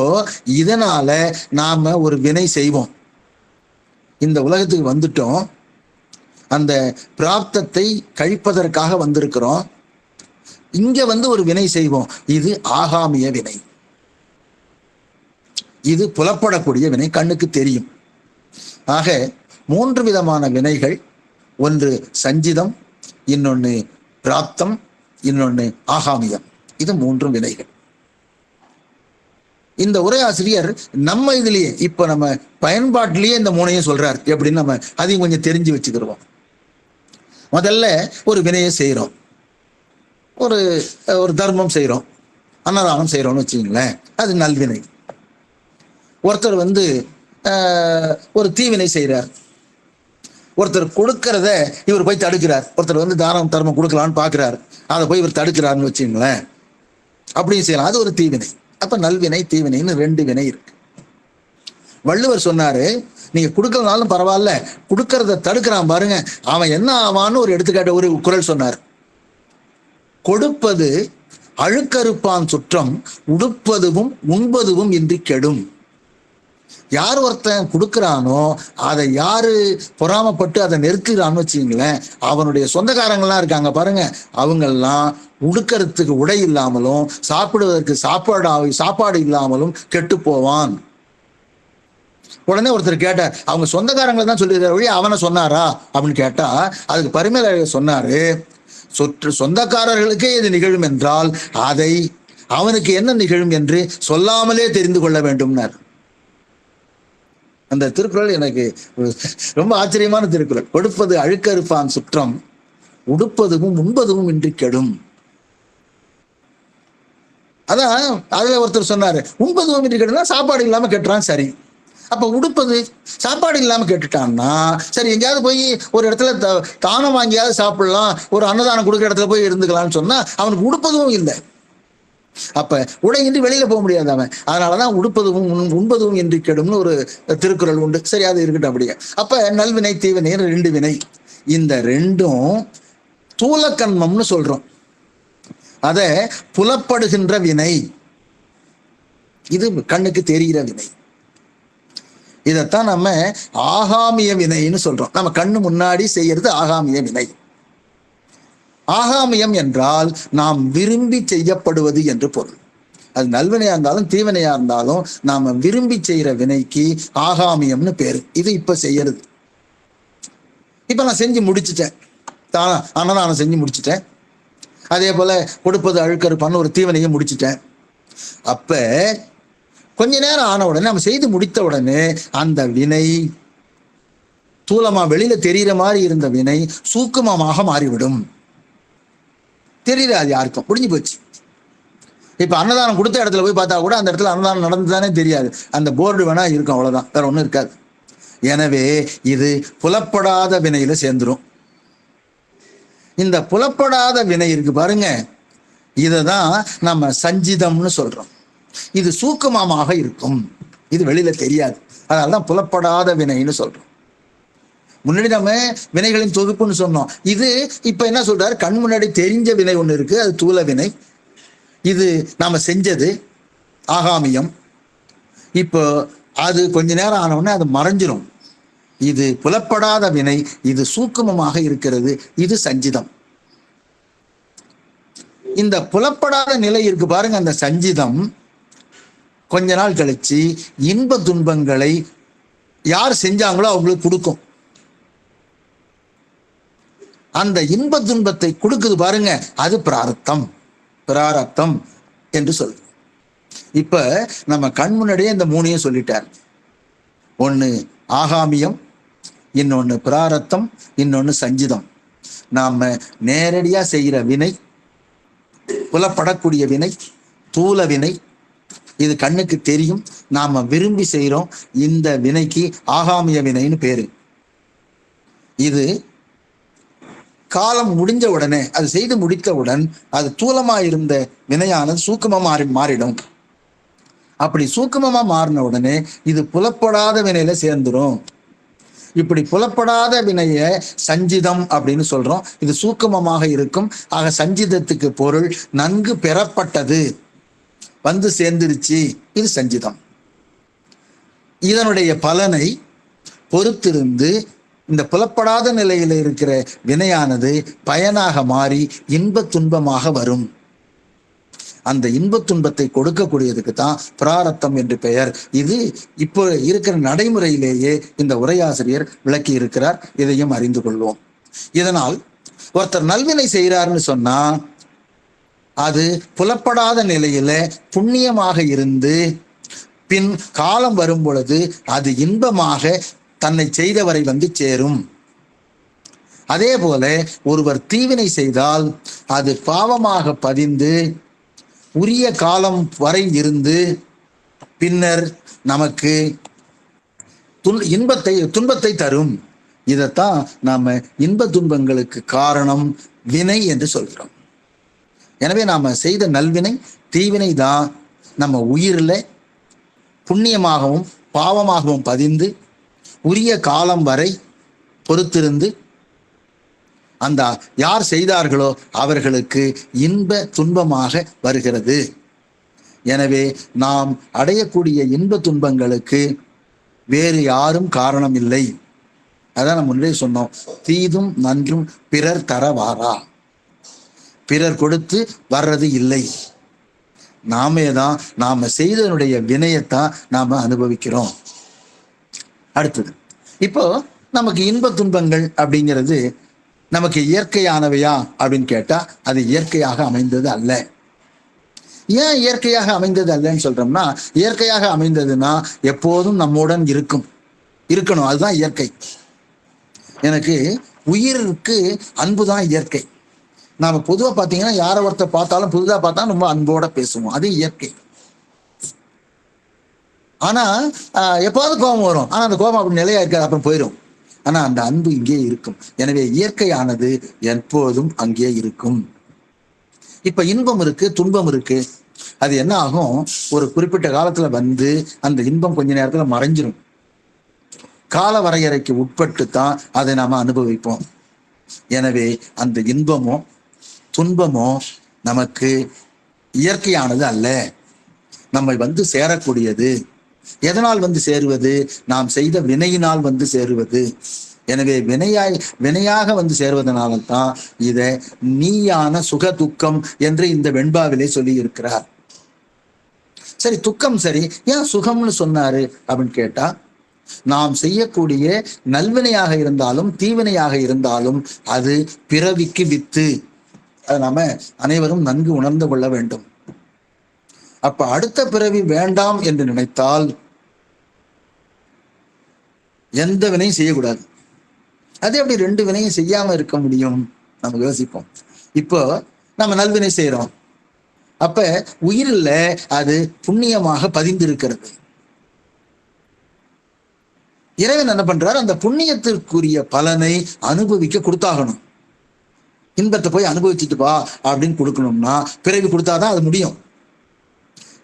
இதனால நாம ஒரு வினை செய்வோம். இந்த உலகத்துக்கு வந்துட்டோம், அந்த பிராப்தத்தை கழிப்பதற்காக வந்திருக்கிறோம். இங்க ஒரு வினை செய்வோம். இது ஆகாமிய வினை. இது புலப்படக்கூடிய வினை, கண்ணுக்கு தெரியும். ஆக 3 விதமான வினைகள். ஒன்று சஞ்சிதம், இன்னொன்னு பிராப்தம், இன்னொன்னு ஆகாமியம். இது 3 வினைகள். இந்த உரையாசிரியர் நம்ம இதுலயே இப்ப நம்ம பயன்பாட்டிலேயே இந்த 3ஐயும் சொல்றார். எப்படின்னு நம்ம அதையும் கொஞ்சம் தெரிஞ்சு வச்சுக்கிறோம். முதல்ல ஒரு வினையை செய்யறோம், ஒரு தர்மம் செய்யறோம், அன்னதானம் செய்யறோம்னு வச்சுக்கீங்களேன், அது நல்வினை. ஒருத்தர் ஒரு தீவினை செய்யறார். ஒருத்தர் கொடுக்கறத இவர் போய் தடுக்கிறார். ஒருத்தர் தானம் தர்மம் கொடுக்கலான்னு பாக்குறாரு, அதை போய் இவர் தடுக்கிறாருன்னு வச்சுங்களேன், அப்படியும் செய்யலாம். அது ஒரு தீவினை. அப்ப நல்வினை தீவினைன்னு 2 வினை இருக்கு. வள்ளுவர் சொன்னாரு, நீங்க கொடுக்கலனாலும் பரவாயில்ல, கொடுக்கறத தடுக்கிறான் பாருங்க, அவன் என்ன ஆவான்னு ஒரு எடுத்துக்காட்டு, ஒரு குறள் சொன்னார். கொடுப்பது அழுக்கறுப்பான் சுற்றம், உடுப்பதுவும் உண்பதுவும் இன்றி கெடும். யார் ஒருத்தன் கொடுக்குறானோ அதை யாரு பொறாமப்பட்டு அதை நிறுத்துறான்னு வச்சுங்களேன், அவனுடைய சொந்தக்காரங்கள்லாம் இருக்காங்க பாருங்க, அவங்கெல்லாம் உடுக்கிறதுக்கு உடை இல்லாமலும் சாப்பிடுவதற்கு சாப்பாடு இல்லாமலும் கெட்டு போவான். உடனே ஒருத்தர் கேட்டார், அவங்க சொந்தக்காரங்களை தான் சொல்லியிருக்காரு வழி அவனை சொன்னாரா அப்படின்னு கேட்டா, அதுக்கு பரிமேல சொன்னாரு, சொந்தக்காரர்களுக்கே இது நிகழும் என்றால் அதை அவனுக்கு என்ன நிகழும் என்று சொல்லாமலே தெரிந்து கொள்ள வேண்டும்னார். அந்த திருக்குறள் எனக்கு ரொம்ப ஆச்சரியமான திருக்குறள். கொடுப்பது அழுக்கறுப்பான் சுற்றம், உடுப்பதும் உண்பதும் இன்றி கெடும். அதான் அதுல ஒருத்தர் சொன்னாரு, உண்பதும் இன்றி கெடுனா சாப்பாடு இல்லாம கெட்டுறான். சரி, அப்ப உடுப்பது சாப்பாடு இல்லாம கெட்டுட்டான்னா சரி, எங்கேயாவது போய் ஒரு இடத்துல தானம் வாங்கியாவது சாப்பிடலாம், ஒரு அன்னதானம் கொடுக்குற இடத்துல போய் இருந்துக்கலாம்னு சொன்னா அவனுக்கு உடுப்பதும் இல்லை. அப்ப உடையின்றி வெளியில போக முடியாது அவன். அதனாலதான் உடுப்பதும் உண்பதும் என்று கெடும்னு ஒரு திருக்குறள் உண்டு. சரி, அது இருக்கட்டும் அப்படியே. அப்ப நல்வினை தீவினை 2 வினை. இந்த 2ம் தூலக்கண்மம்னு சொல்றோம். அத புலப்படுகின்ற வினை, இது கண்ணுக்கு தெரிகிற வினை. இதத்தான் நம்ம ஆகாமிய வினைன்னு சொல்றோம். நம்ம கண்ணு முன்னாடி செய்யறது ஆகாமிய வினை. ஆகாமியம் என்றால் நாம் விரும்பி செய்யப்படுவது என்று பொருள். அது நல்வினையா இருந்தாலும் தீவினையா இருந்தாலும் நாம விரும்பி செய்யற வினைக்கு ஆகாமியம்னு பேரு. இது இப்ப செய்யறது. இப்ப நான் செஞ்சு முடிச்சுட்டேன், அன்னதானம் செஞ்சு முடிச்சுட்டேன். அதே போல கொடுப்பது அழுக்கறுப்பான்னு ஒரு தீவினையை முடிச்சுட்டேன். அப்ப கொஞ்ச நேரம் ஆன உடனே நம்ம செய்து முடித்த உடனே அந்த வினை தூலமா வெளியில தெரிகிற மாதிரி இருந்த வினை சூக்குமமாக மாறிவிடும். தெரியல, அது யாருக்கும் முடிஞ்சு போச்சு. இப்ப அன்னதானம் கொடுத்த இடத்துல போய் பார்த்தா கூட அந்த இடத்துல அன்னதானம் நடந்துதானே தெரியாது. அந்த போர்டு வேணா இருக்கும், அவ்வளவுதான், வேற ஒண்ணும் இருக்காது. எனவே இது புலப்படாத வினையில சேர்ந்துரும். இந்த புலப்படாத வினை இருக்கு பாருங்க, இததான் நம்ம சஞ்சிதம்னு சொல்றோம். இது சூக்குமமாக இருக்கும், இது வெளியில தெரியாது. அதனாலதான் புலப்படாத வினைன்னு சொல்றோம். முன்னாடி நம்ம வினைகளின் தொகுப்புன்னு சொன்னோம். இது இப்ப என்ன சொல்றாரு, கண் முன்னாடி தெரிஞ்ச வினை ஒண்ணு இருக்கு, அது தூல வினை. இது நாம செஞ்சது ஆகாமியம். இப்போ அது கொஞ்ச நேரம் ஆனவுடனே அது மறைஞ்சிரும். இது புலப்படாத வினை, இது சூக்குமமாக இருக்கிறது, இது சஞ்சிதம். இந்த புலப்படாத நிலை இருக்கு பாருங்க, அந்த சஞ்சிதம் கொஞ்ச நாள் கழிச்சு இன்ப துன்பங்களை யார் செஞ்சாங்களோ அவங்களுக்கு கொடுக்கும். அந்த இன்ப துன்பத்தை கொடுக்குது பாருங்க, அது பிராரத்தம், பிராரத்தம் என்று சொல்றோம். இப்ப நம்ம கண் முன்னாடியே இந்த மூணையும் சொல்லிட்டார். ஒண்ணு ஆகாமியம், இன்னொன்னு பிராரத்தம், இன்னொன்னு சஞ்சிதம். நாம நேரடியா செய்கிற வினை, புலப்படக்கூடிய வினை, தூல வினை, இது கண்ணுக்கு தெரியும், நாம விரும்பி செய்யறோம். இந்த வினைக்கு ஆகாமிய வினைன்னு பேரு. இது காலம் முடிஞ்ச உடனே, அது செய்து முடித்தவுடன் அது தூலமா இருந்த வினையானது சூக்குமமா மாறிடும். அப்படி சூக்குமமா மாறின உடனே இது புலப்படாத வினையில சேர்ந்துரும். இப்படி புலப்படாத வினைய சஞ்சிதம் அப்படின்னு சொல்றோம். இது சூக்குமமாக இருக்கும். ஆக சஞ்சிதத்துக்கு பொருள் நன்கு பெறப்பட்டது, வந்து சேர்ந்துருச்சு, இது சஞ்சிதம். இதனுடைய பலனை பொறுத்திருந்து இந்த புலப்படாத நிலையில இருக்கிற வினையானது பயனாக மாறி இன்ப துன்பமாக வரும். அந்த இன்ப துன்பத்தை கொடுக்கக்கூடியதுக்கு தான் பிராரத்தம் என்று பெயர். இது இப்போ இருக்கிற நடைமுறையிலேயே இந்த உரையாசிரியர் விளக்கி இருக்கிறார். இதையும் அறிந்து கொள்வோம். இதனால் ஒருத்தர் நல்வினை செய்கிறார்னு சொன்னா அது புலப்படாத நிலையில புண்ணியமாக இருந்து பின் காலம் வரும் பொழுது அது இன்பமாக தன்னை செய்தவரை வந்து சேரும். அதே போல ஒருவர் தீவினை செய்தால் அது பாவமாக பதிந்து உரிய காலம் வரை இருந்து பின்னர் நமக்கு துன்பத்தை தரும். இதைத்தான் நாம இன்ப துன்பங்களுக்கு காரணம் வினை என்று சொல்கிறோம். எனவே நாம செய்த நல்வினை தீவினை தான் நம்ம உயிரில் புண்ணியமாகவும் பாவமாகவும் பதிந்து உரிய காலம் வரை பொறுத்திருந்து அந்த யார் செய்தார்களோ அவர்களுக்கு இன்ப துன்பமாக வருகிறது. எனவே நாம் அடையக்கூடிய இன்ப துன்பங்களுக்கு வேறு யாரும் காரணம் இல்லை. அதான் நம்ம முன்னே சொன்னோம், தீதும் நன்றும் பிறர் தர வாரா. பிறர் கொடுத்து வர்றது இல்லை, நாமே தான் நாம செய்தனுடைய வினையத்தான் நாம அனுபவிக்கிறோம். அடுத்தது, இப்போ நமக்கு இன்ப துன்பங்கள் அப்படிங்கிறது நமக்கு இயற்கையானவையா அப்படின்னு கேட்டா அது இயற்கையாக அமைந்தது அல்ல. ஏன் இயற்கையாக அமைந்தது அல்லன்னு சொல்றோம்னா, இயற்கையாக அமைந்ததுன்னா எப்போதும் நம்முடன் இருக்கணும், அதுதான் இயற்கை. எனக்கு உயிருக்கு அன்பு தான் இயற்கை. நாம பொதுவாக பார்த்தீங்கன்னா யாரை ஒருத்தர் பார்த்தாலும் புதுதாக பார்த்தாலும் ரொம்ப அன்போட பேசுவோம், அது இயற்கை. ஆனா எப்போது கோபம் வரும், ஆனா அந்த கோபம் அப்படி நிலையா இருக்காது, அப்புறம் போயிடும். ஆனா அந்த அன்பு இங்கே இருக்கும். எனவே இயற்கையானது எப்போதும் அங்கே இருக்கும். இப்ப இன்பம் இருக்கு, துன்பம் இருக்கு. அது என்ன ஆகும், ஒரு குறிப்பிட்ட காலத்துல வந்து அந்த இன்பம் கொஞ்ச நேரத்துல மறைஞ்சிரும். கால வரையறைக்கு உட்பட்டு தான் அதை நாம அனுபவிப்போம். எனவே அந்த இன்பமோ துன்பமோ நமக்கு இயற்கையானது அல்ல, நம்மை வந்து சேரக்கூடியது. எதனால் வந்து சேருவது, நாம் செய்த வினையினால் வந்து சேருவது. எனவே வினையாக வந்து சேருவதனால தான் இதை நீயான சுக துக்கம் என்று இந்த வெண்பாவிலே சொல்லி இருக்கிறார். சரி, துக்கம் சரி, ஏன் சுகம்னு சொன்னாரு அப்படின்னு கேட்டா, நாம் செய்யக்கூடிய நல்வினையாக இருந்தாலும் தீவினையாக இருந்தாலும் அது பிறவிக்கு வித்து. அதை நாம அனைவரும் நன்கு உணர்ந்து கொள்ள வேண்டும். அப்ப அடுத்த பிறவி வேண்டாம் என்று நினைத்தால் எந்த வினையும் செய்யக்கூடாது. அதே அப்படி ரெண்டு வினையும் செய்யாம இருக்க முடியும், நம்ம யோசிப்போம். இப்போ நம்ம நல்வினை செய்யறோம், அப்ப உயிரில் அது புண்ணியமாக பதிந்திருக்கிறது. இறைவன் என்ன பண்றாரு, அந்த புண்ணியத்திற்குரிய பலனை அனுபவிக்க கொடுத்தாகணும். இன்பத்தை போய் அனுபவிச்சுட்டு வா அப்படின்னு கொடுக்கணும்னா பிறகு கொடுத்தாதான் அது முடியும்.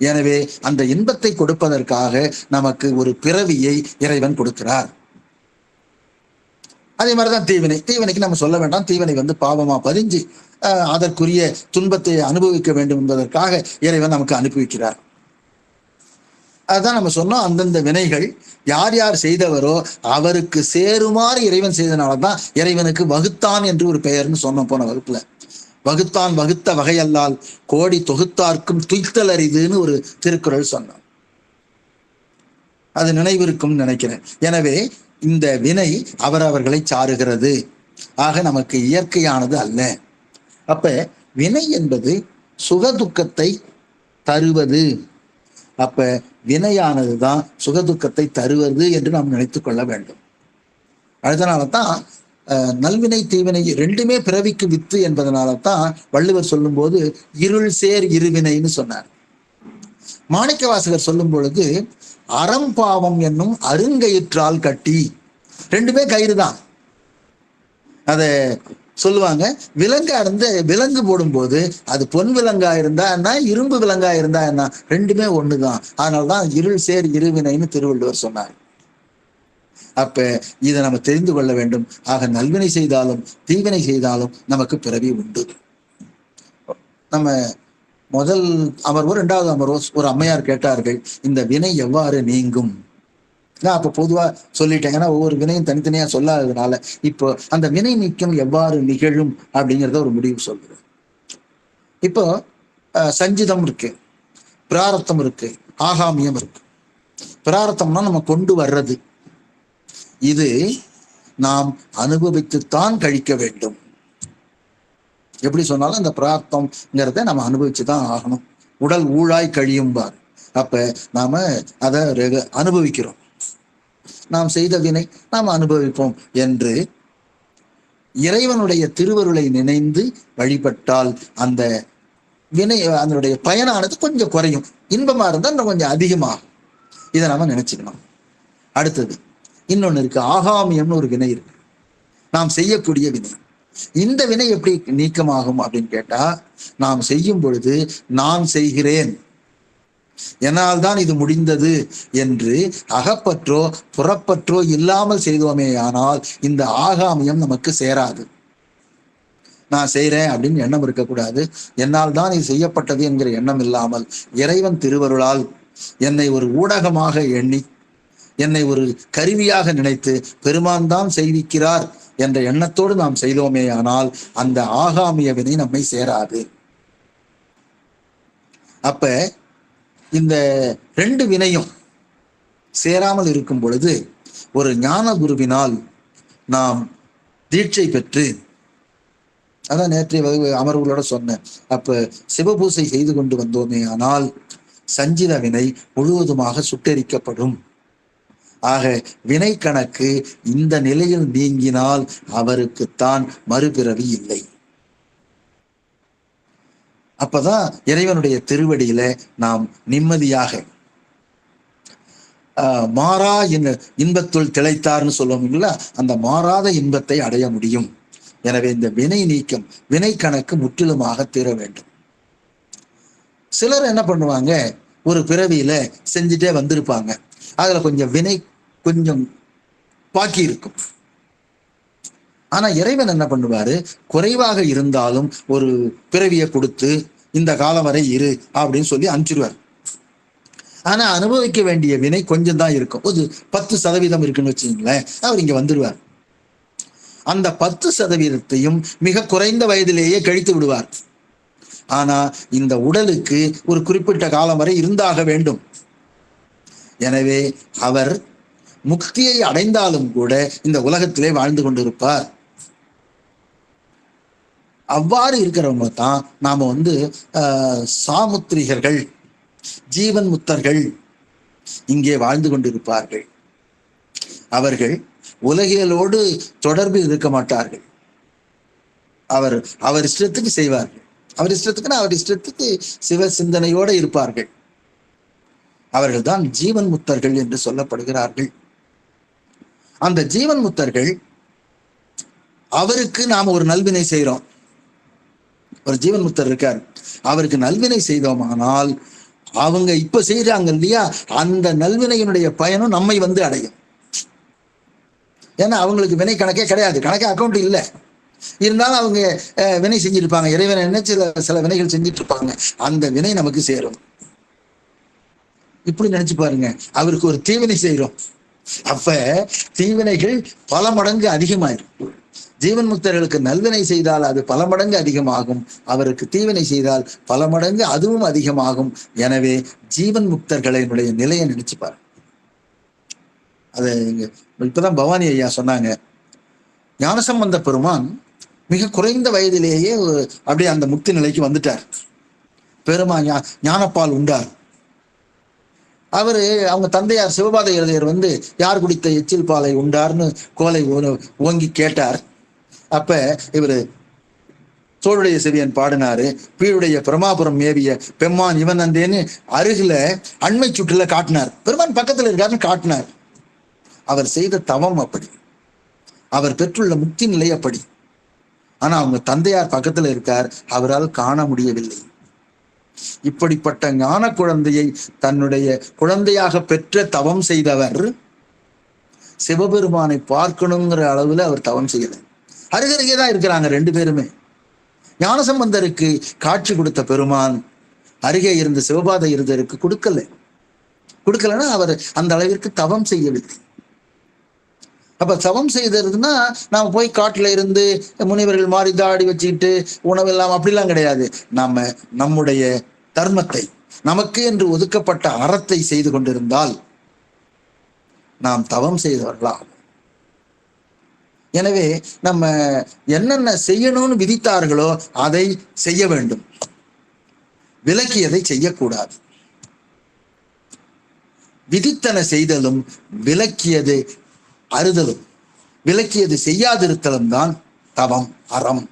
எனவே அந்த இன்பத்தை கொடுப்பதற்காக நமக்கு ஒரு பிறவியை இறைவன் கொடுக்கிறார். அதே மாதிரிதான் தீவினைக்கு நம்ம சொல்ல வேண்டாம். தீவினை பாவமா பதிஞ்சு அதற்குரிய துன்பத்தை அனுபவிக்க வேண்டும் என்பதற்காக இறைவன் நமக்கு அனுப்பி வைக்கிறார். அதுதான் நம்ம சொன்னோம். அந்தந்த வினைகள் யார் யார் செய்தவரோ அவருக்கு சேருமாறு இறைவன் செய்தனால்தான் இறைவனுக்கு வகுத்தான் என்று ஒரு பெயர்னு சொன்னோம் போன வகுப்புல. வகுத்தான் வகுத்த வகையல்லால் கோடி தொகுத்தார்க்கும் துய்த்தல் அரிதுன்னு ஒரு திருக்குறள் சொன்னோம். அது நினைவிருக்கும் நினைக்கிறேன். எனவே இந்த வினை அவரவர்களை சாருகிறது. ஆக நமக்கு இயற்கையானது அல்ல. அப்ப வினை என்பது சுகதுக்கத்தை தருவது. அப்ப வினையானதுதான் சுகதுக்கத்தை தருவது என்று நாம் நினைத்து கொள்ள வேண்டும். அதனாலதான் நல்வினை தீவினை ரெண்டுமே பிறவிக்கு வித்து என்பதனால தான் வள்ளுவர் சொல்லும் போது இருள் சேர் இருவினைன்னு சொன்னார். மாணிக்கவாசகர் சொல்லும் பொழுது அறம்பாவம் என்னும் அருங்கயிற்றால் கட்டி, ரெண்டுமே கயிறு தான். அத சொல்லுவாங்க. விலங்கா இருந்து விலங்கு போடும்போது அது பொன் விலங்கா இருந்தா என்ன, இரும்பு விலங்கா இருந்தா என்ன, ரெண்டுமே ஒண்ணுதான். அதனால்தான் இருள் சேர் இருவினைன்னு திருவள்ளுவர் சொன்னார். அப்ப இதை நம்ம தெரிந்து கொள்ள வேண்டும். ஆக நல்வினை செய்தாலும் தீவினை செய்தாலும் நமக்கு பிறவி உண்டு. நம்ம முதல் அமர்வோ 2வது அமர்வோ ஒரு அம்மையார் கேட்டார்கள், இந்த வினை எவ்வாறு நீங்கும்? நான் அப்ப பொதுவா சொல்லிட்டேன், ஏன்னா ஒவ்வொரு வினையும் தனித்தனியா சொல்லாததுனால. இப்போ அந்த வினை நீக்கம் எவ்வாறு நிகழும் அப்படிங்கிறத ஒரு முடிவு சொல்கிறேன். இப்போ சஞ்சிதம் இருக்கு, பிராரத்தம் இருக்கு, ஆகாமியம் இருக்கு. பிராரத்தம்னா நம்ம கொண்டு வர்றது. இது நாம் அனுபவித்துத்தான் கழிக்க வேண்டும். எப்படி சொன்னாலும் அந்த பிரார்த்தம்ங்கிறத நம்ம அனுபவிச்சுதான் ஆகணும். உடல் ஊழாய் கழியும்பார். அப்ப நாம அதை அனுபவிக்கிறோம். நாம் செய்த வினை நாம் அனுபவிப்போம் என்று இறைவனுடைய திருவருளை நினைந்து வழிபட்டால் அந்த வினை அதனுடைய பயனானது கொஞ்சம் குறையும். இன்பமா இருந்தால் இன்னும் கொஞ்சம் அதிகமாகும். இதை நாம நினைச்சுக்கணும். அடுத்தது இன்னொன்னு இருக்கு, ஆகாமியம்னு ஒரு வினை இருக்கு, நாம் செய்யக்கூடிய வினை. இந்த வினை எப்படி நீக்கமாகும் அப்படின்னு கேட்டா, நாம் செய்யும் பொழுது நான் செய்கிறேன், என்னால் தான் இது முடிந்தது என்று அகப்பற்றோ புறப்பற்றோ இல்லாமல் செய்தோமே ஆனால் இந்த ஆகாமியம் நமக்கு சேராது. நான் செய்கிறேன் அப்படின்னு எண்ணம் இருக்கக்கூடாது. என்னால் தான் இது செய்யப்பட்டது என்கிற எண்ணம் இல்லாமல் இறைவன் திருவருளால் என்னை ஒரு ஊடகமாக எண்ணி, என்னை ஒரு கருவியாக நினைத்து பெருமான் தான் செய்விக்கிறார் என்ற எண்ணத்தோடு நாம் செய்தோமே ஆனால் அந்த ஆகாமிய வினை நம்மை சேராது. அப்ப இந்த 2 வினையும் சேராமல் இருக்கும் பொழுது ஒரு ஞான குருவினால் நாம் தீட்சை பெற்று, அதான் நேற்றைய அமர்வுகளோட சொன்னேன், அப்ப சிவபூசை செய்து கொண்டு வந்தோமே ஆனால் சஞ்சித வினை முழுவதுமாக சுட்டெரிக்கப்படும். ஆக வினை கணக்கு இந்த நிலையில் நீங்கினால் அவருக்குத்தான் மறுபிறவி இல்லை. அப்பதான் இறைவனுடைய திருவடியில நாம் நிம்மதியாக மாறா இன்பத்துள் திளைத்தார்னு சொல்லுவோம்ல, அந்த மாறாத இன்பத்தை அடைய முடியும். எனவே இந்த வினை நீக்கம், வினை கணக்கு முற்றிலுமாக தீர வேண்டும். சிலர் என்ன பண்ணுவாங்க, ஒரு பிறவியில செஞ்சுட்டே வந்திருப்பாங்க, அதுல கொஞ்சம் வினை கொஞ்சம் பாக்கி இருக்கும். ஆனா இறைவன் என்ன பண்ணுவாரு, குறைவாக இருந்தாலும் ஒரு பிறவியை கொடுத்து இந்த காலம் வரை இரு அப்படின்னு சொல்லி அனுப்பிச்சிருவார். ஆனா அனுபவிக்க வேண்டிய வினை கொஞ்சம் தான் இருக்கும். ஒரு 10% இருக்குன்னு வச்சுங்களேன், அவர் இங்க வந்துருவார். அந்த 10%ஐயும் மிக குறைந்த வயதிலேயே கழித்து விடுவார். ஆனா இந்த உடலுக்கு ஒரு குறிப்பிட்ட காலம் வரை இருந்தாக வேண்டும். எனவே அவர் முக்தியை அடைந்தாலும் கூட இந்த உலகத்திலே வாழ்ந்து கொண்டிருப்பார். அவ்வாறு இருக்கிறவங்க தான் நாம சாமுத்திரிகர்கள், ஜீவன் முத்தர்கள் இங்கே வாழ்ந்து கொண்டிருப்பார்கள். அவர்கள் உலகியலோடு தொடர்பில் இருக்க மாட்டார்கள். அவர் இஷ்டத்துக்கு செய்வார்கள். அவர் இஷ்டத்துக்கு சிவ சிந்தனையோடு இருப்பார்கள். அவர்கள் தான் ஜீவன் முத்தர்கள் என்று சொல்லப்படுகிறார்கள். அந்த ஜீவன் முத்தர்கள், அவருக்கு நாம ஒரு நல்வினை செய்யறோம். ஒரு ஜீவன் முத்தர் இருக்கார், அவருக்கு நல்வினை செய்தோமானால் அவங்க இப்ப செய்யறாங்க இல்லையா, அந்த நல்வினையினுடைய பயனும் நம்மை வந்து அடையும். ஏன்னா அவங்களுக்கு வினை கணக்கே கிடையாது, கணக்கே அக்கௌண்ட் இல்லை. இருந்தாலும் அவங்க வினை செஞ்சிருப்பாங்க, இறைவனை நினைச்சு சில வினைகள் செஞ்சுட்டு இருப்பாங்க, அந்த வினை நமக்கு சேரும். இப்படி நினைச்சு பாருங்க, அவருக்கு ஒரு தீவினை செய்யறோம், அப்ப தீவினைகள் பல மடங்கு அதிகமாயிரும். ஜீவன் முக்தர்களுக்கு நல்வினை செய்தால் அது பல மடங்கு அதிகமாகும், அவருக்கு தீவினை செய்தால் பல மடங்கு அதுவும் அதிகமாகும். எனவே ஜீவன் முக்தர்களினுடைய நிலையை நினைச்சுப்பாரு. அது இப்பதான் பவானி ஐயா சொன்னாங்க, ஞானசம்பந்த பெருமான் மிக குறைந்த வயதிலேயே அப்படியே அந்த முக்தி நிலைக்கு வந்துட்டார். பெருமான் ஞானப்பால் உண்டார். அவரு அவங்க தந்தையார் சிவபாத இருதயர் வந்து யார் குடித்த எச்சில் பாலை உண்டார்னு கோலை ஓங்கி கேட்டார். அப்ப இவரு தோளுடைய செவியன் பாடினாரு, பீழுடைய பிரமாபுரம் மேவிய பெம்மான் இவன் அந்தேன்னு அருகில அண்மை சுற்றுல காட்டினார். பெருமான் பக்கத்துல இருக்காருன்னு காட்டினார். அவர் செய்த தவம் அப்படி, அவர் பெற்றுள்ள முக்தி நிலை அப்படி. ஆனா அவங்க தந்தையார் பக்கத்துல இருக்கார், அவரால் காண முடியவில்லை. இப்படிப்பட்ட ஞான குழந்தையை தன்னுடைய குழந்தையாக பெற்ற தவம் செய்தவர் சிவபெருமானை பார்க்கணுங்கிற அளவுல அவர் தவம் செய்யல. அருகருகே தான் இருக்கிறாங்க ரெண்டு பேருமே. ஞானசம்பந்தருக்கு காட்சி கொடுத்த பெருமான் அருகே இருந்த சிவபாத இருதருக்கு கொடுக்கலன்னா அவர் அந்த அளவிற்கு தவம் செய்யவில்லை. அப்ப தவம் செய்ததுன்னா நாம போய் காட்டுல இருந்து முனிவர்கள் மாறி தாடி வச்சுக்கிட்டு உணவு எல்லாம் அப்படிலாம் கிடையாது. நாம நம்முடைய தர்மத்தை, நமக்கு என்று ஒதுக்கப்பட்ட அறத்தை செய்து கொண்டிருந்தால் நாம் தவம் செய்தவர்களாம். எனவே நம்ம என்னென்ன செய்யணும்னு விதித்தார்களோ அதை செய்ய வேண்டும், விலக்கியதை செய்யக்கூடாது. விதித்தன செய்தலும் விலக்கியது அறுதலும், விலக்கியது செய்யாதிருத்தலும் தான் தவம், அறம்.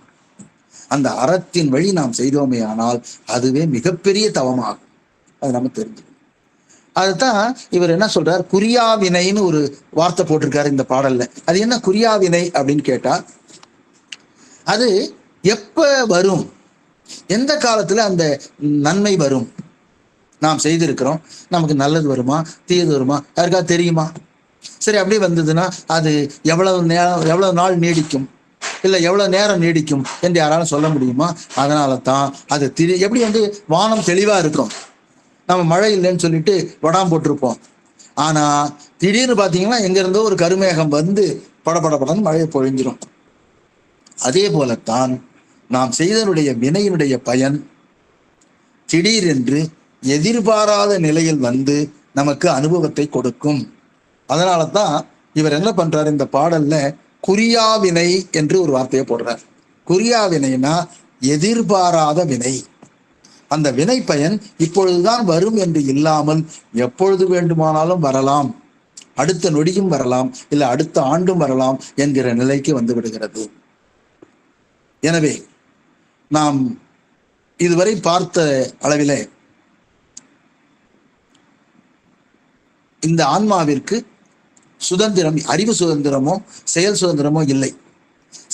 அந்த அறத்தின் வழி நாம் செய்தோமே ஆனால் அதுவே மிகப்பெரிய தவமாகும். அது நம்ம தெரிஞ்சுக்கணும். அதுதான் இவர் என்ன சொல்றார், குறியாவினைன்னு ஒரு வார்த்தை போட்டிருக்காரு இந்த பாடல்ல. அது என்ன குறியாவினை அப்படின்னு கேட்டா, அது எப்ப வரும், எந்த காலத்துல அந்த நன்மை வரும். நாம் செய்திருக்கிறோம், நமக்கு நல்லது வருமா தீயது வருமா யாருக்காவது தெரியுமா? சரி, அப்படி வந்ததுன்னா அது எவ்வளவு நாள் நீடிக்கும், இல்லை எவ்வளவு நேரம் நீடிக்கும் என்று யாராலும் சொல்ல முடியுமா? அதனால தான் அது எப்படி வந்து வானம் தெளிவா இருக்கும், நம்ம மழை இல்லைன்னு சொல்லிட்டு வடாம் போட்டிருப்போம். ஆனா திடீர்னு பாத்தீங்கன்னா எங்க இருந்தோ ஒரு கருமேகம் வந்து படபடன்னு மழையை பொழிஞ்சிரும். அதே போலத்தான் நாம் செய்தனுடைய வினையினுடைய பயன் திடீரென்று எதிர்பாராத நிலையில் வந்து நமக்கு அனுபவத்தை கொடுக்கும். அதனால தான் இவர் என்ன பண்றாரு, இந்த பாடல்ல குறியாவினை என்று ஒரு வார்த்தையை போடுறார். குறியாவினைனா எதிர்பாராத வினை. அந்த வினை பயன் இப்பொழுதுதான் வரும் என்று இல்லாமல் எப்பொழுது வேண்டுமானாலும் வரலாம், அடுத்த நொடியும் வரலாம், இல்லை அடுத்த ஆண்டும் வரலாம் என்கிற நிலைக்கு வந்து விடுகிறது. எனவே நாம் இதுவரை பார்த்த அளவிலே இந்த ஆன்மாவிற்கு சுதந்திரம், அறிவு சுதந்திரமோ செயல் சுதந்திரமோ இல்லை.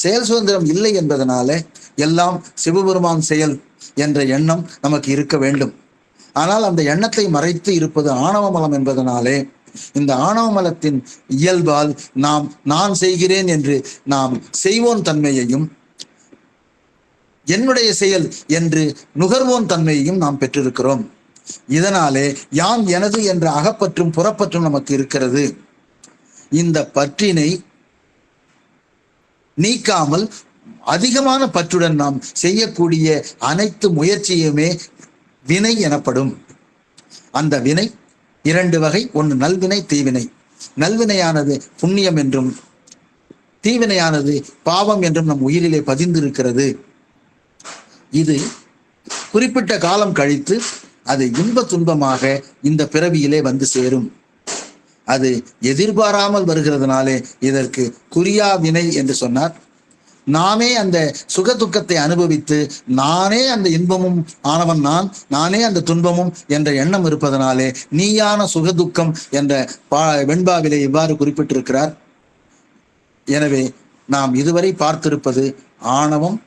செயல் சுதந்திரம் இல்லை என்பதனால எல்லாம் சிவபெருமான் செயல் என்ற எண்ணம் நமக்கு இருக்க வேண்டும். ஆனால் அந்த எண்ணத்தை மறைத்து இருப்பது ஆணவ மலம் என்பதனாலே இந்த ஆணவ மலத்தின் இயல்பால் நான் செய்கிறேன் என்று நாம் செய்வோன் தன்மையையும் என்னுடைய செயல் என்று நுகர்வோன் தன்மையையும் நாம் பெற்றிருக்கிறோம். இதனாலே யான் எனது என்ற அகப்பற்றும் புறப்பற்றும் நமக்கு இருக்கிறது. இந்த பற்றினை நீக்காமல் அதிகமான பற்றுடன் நாம் செய்யக்கூடிய அனைத்து முயற்சியுமே வினை எனப்படும். அந்த வினை இரண்டு வகை, ஒன்று நல்வினை, தீவினை. நல்வினையானது புண்ணியம் என்றும் தீவினையானது பாவம் என்றும் நம் உயிரிலே பதிந்திருக்கிறது. இது குறிப்பிட்ட காலம் கழித்து அது இன்ப துன்பமாக இந்த பிறவியிலே வந்து சேரும். அது எதிர்பாராமல் வருகிறதுனாலே இதற்கு குறியா வினை என்று சொன்னார். நாமே அந்த சுக துக்கத்தை அனுபவித்து நானே அந்த இன்பமும் ஆனவன் நானே அந்த துன்பமும் என்ற எண்ணம் இருப்பதனாலே நீயான சுகதுக்கம் என்ற வெண்பாவிலே இவ்வாறு குறிப்பிட்டிருக்கிறார். எனவே நாம் இதுவரை பார்த்திருப்பது ஆணவம்,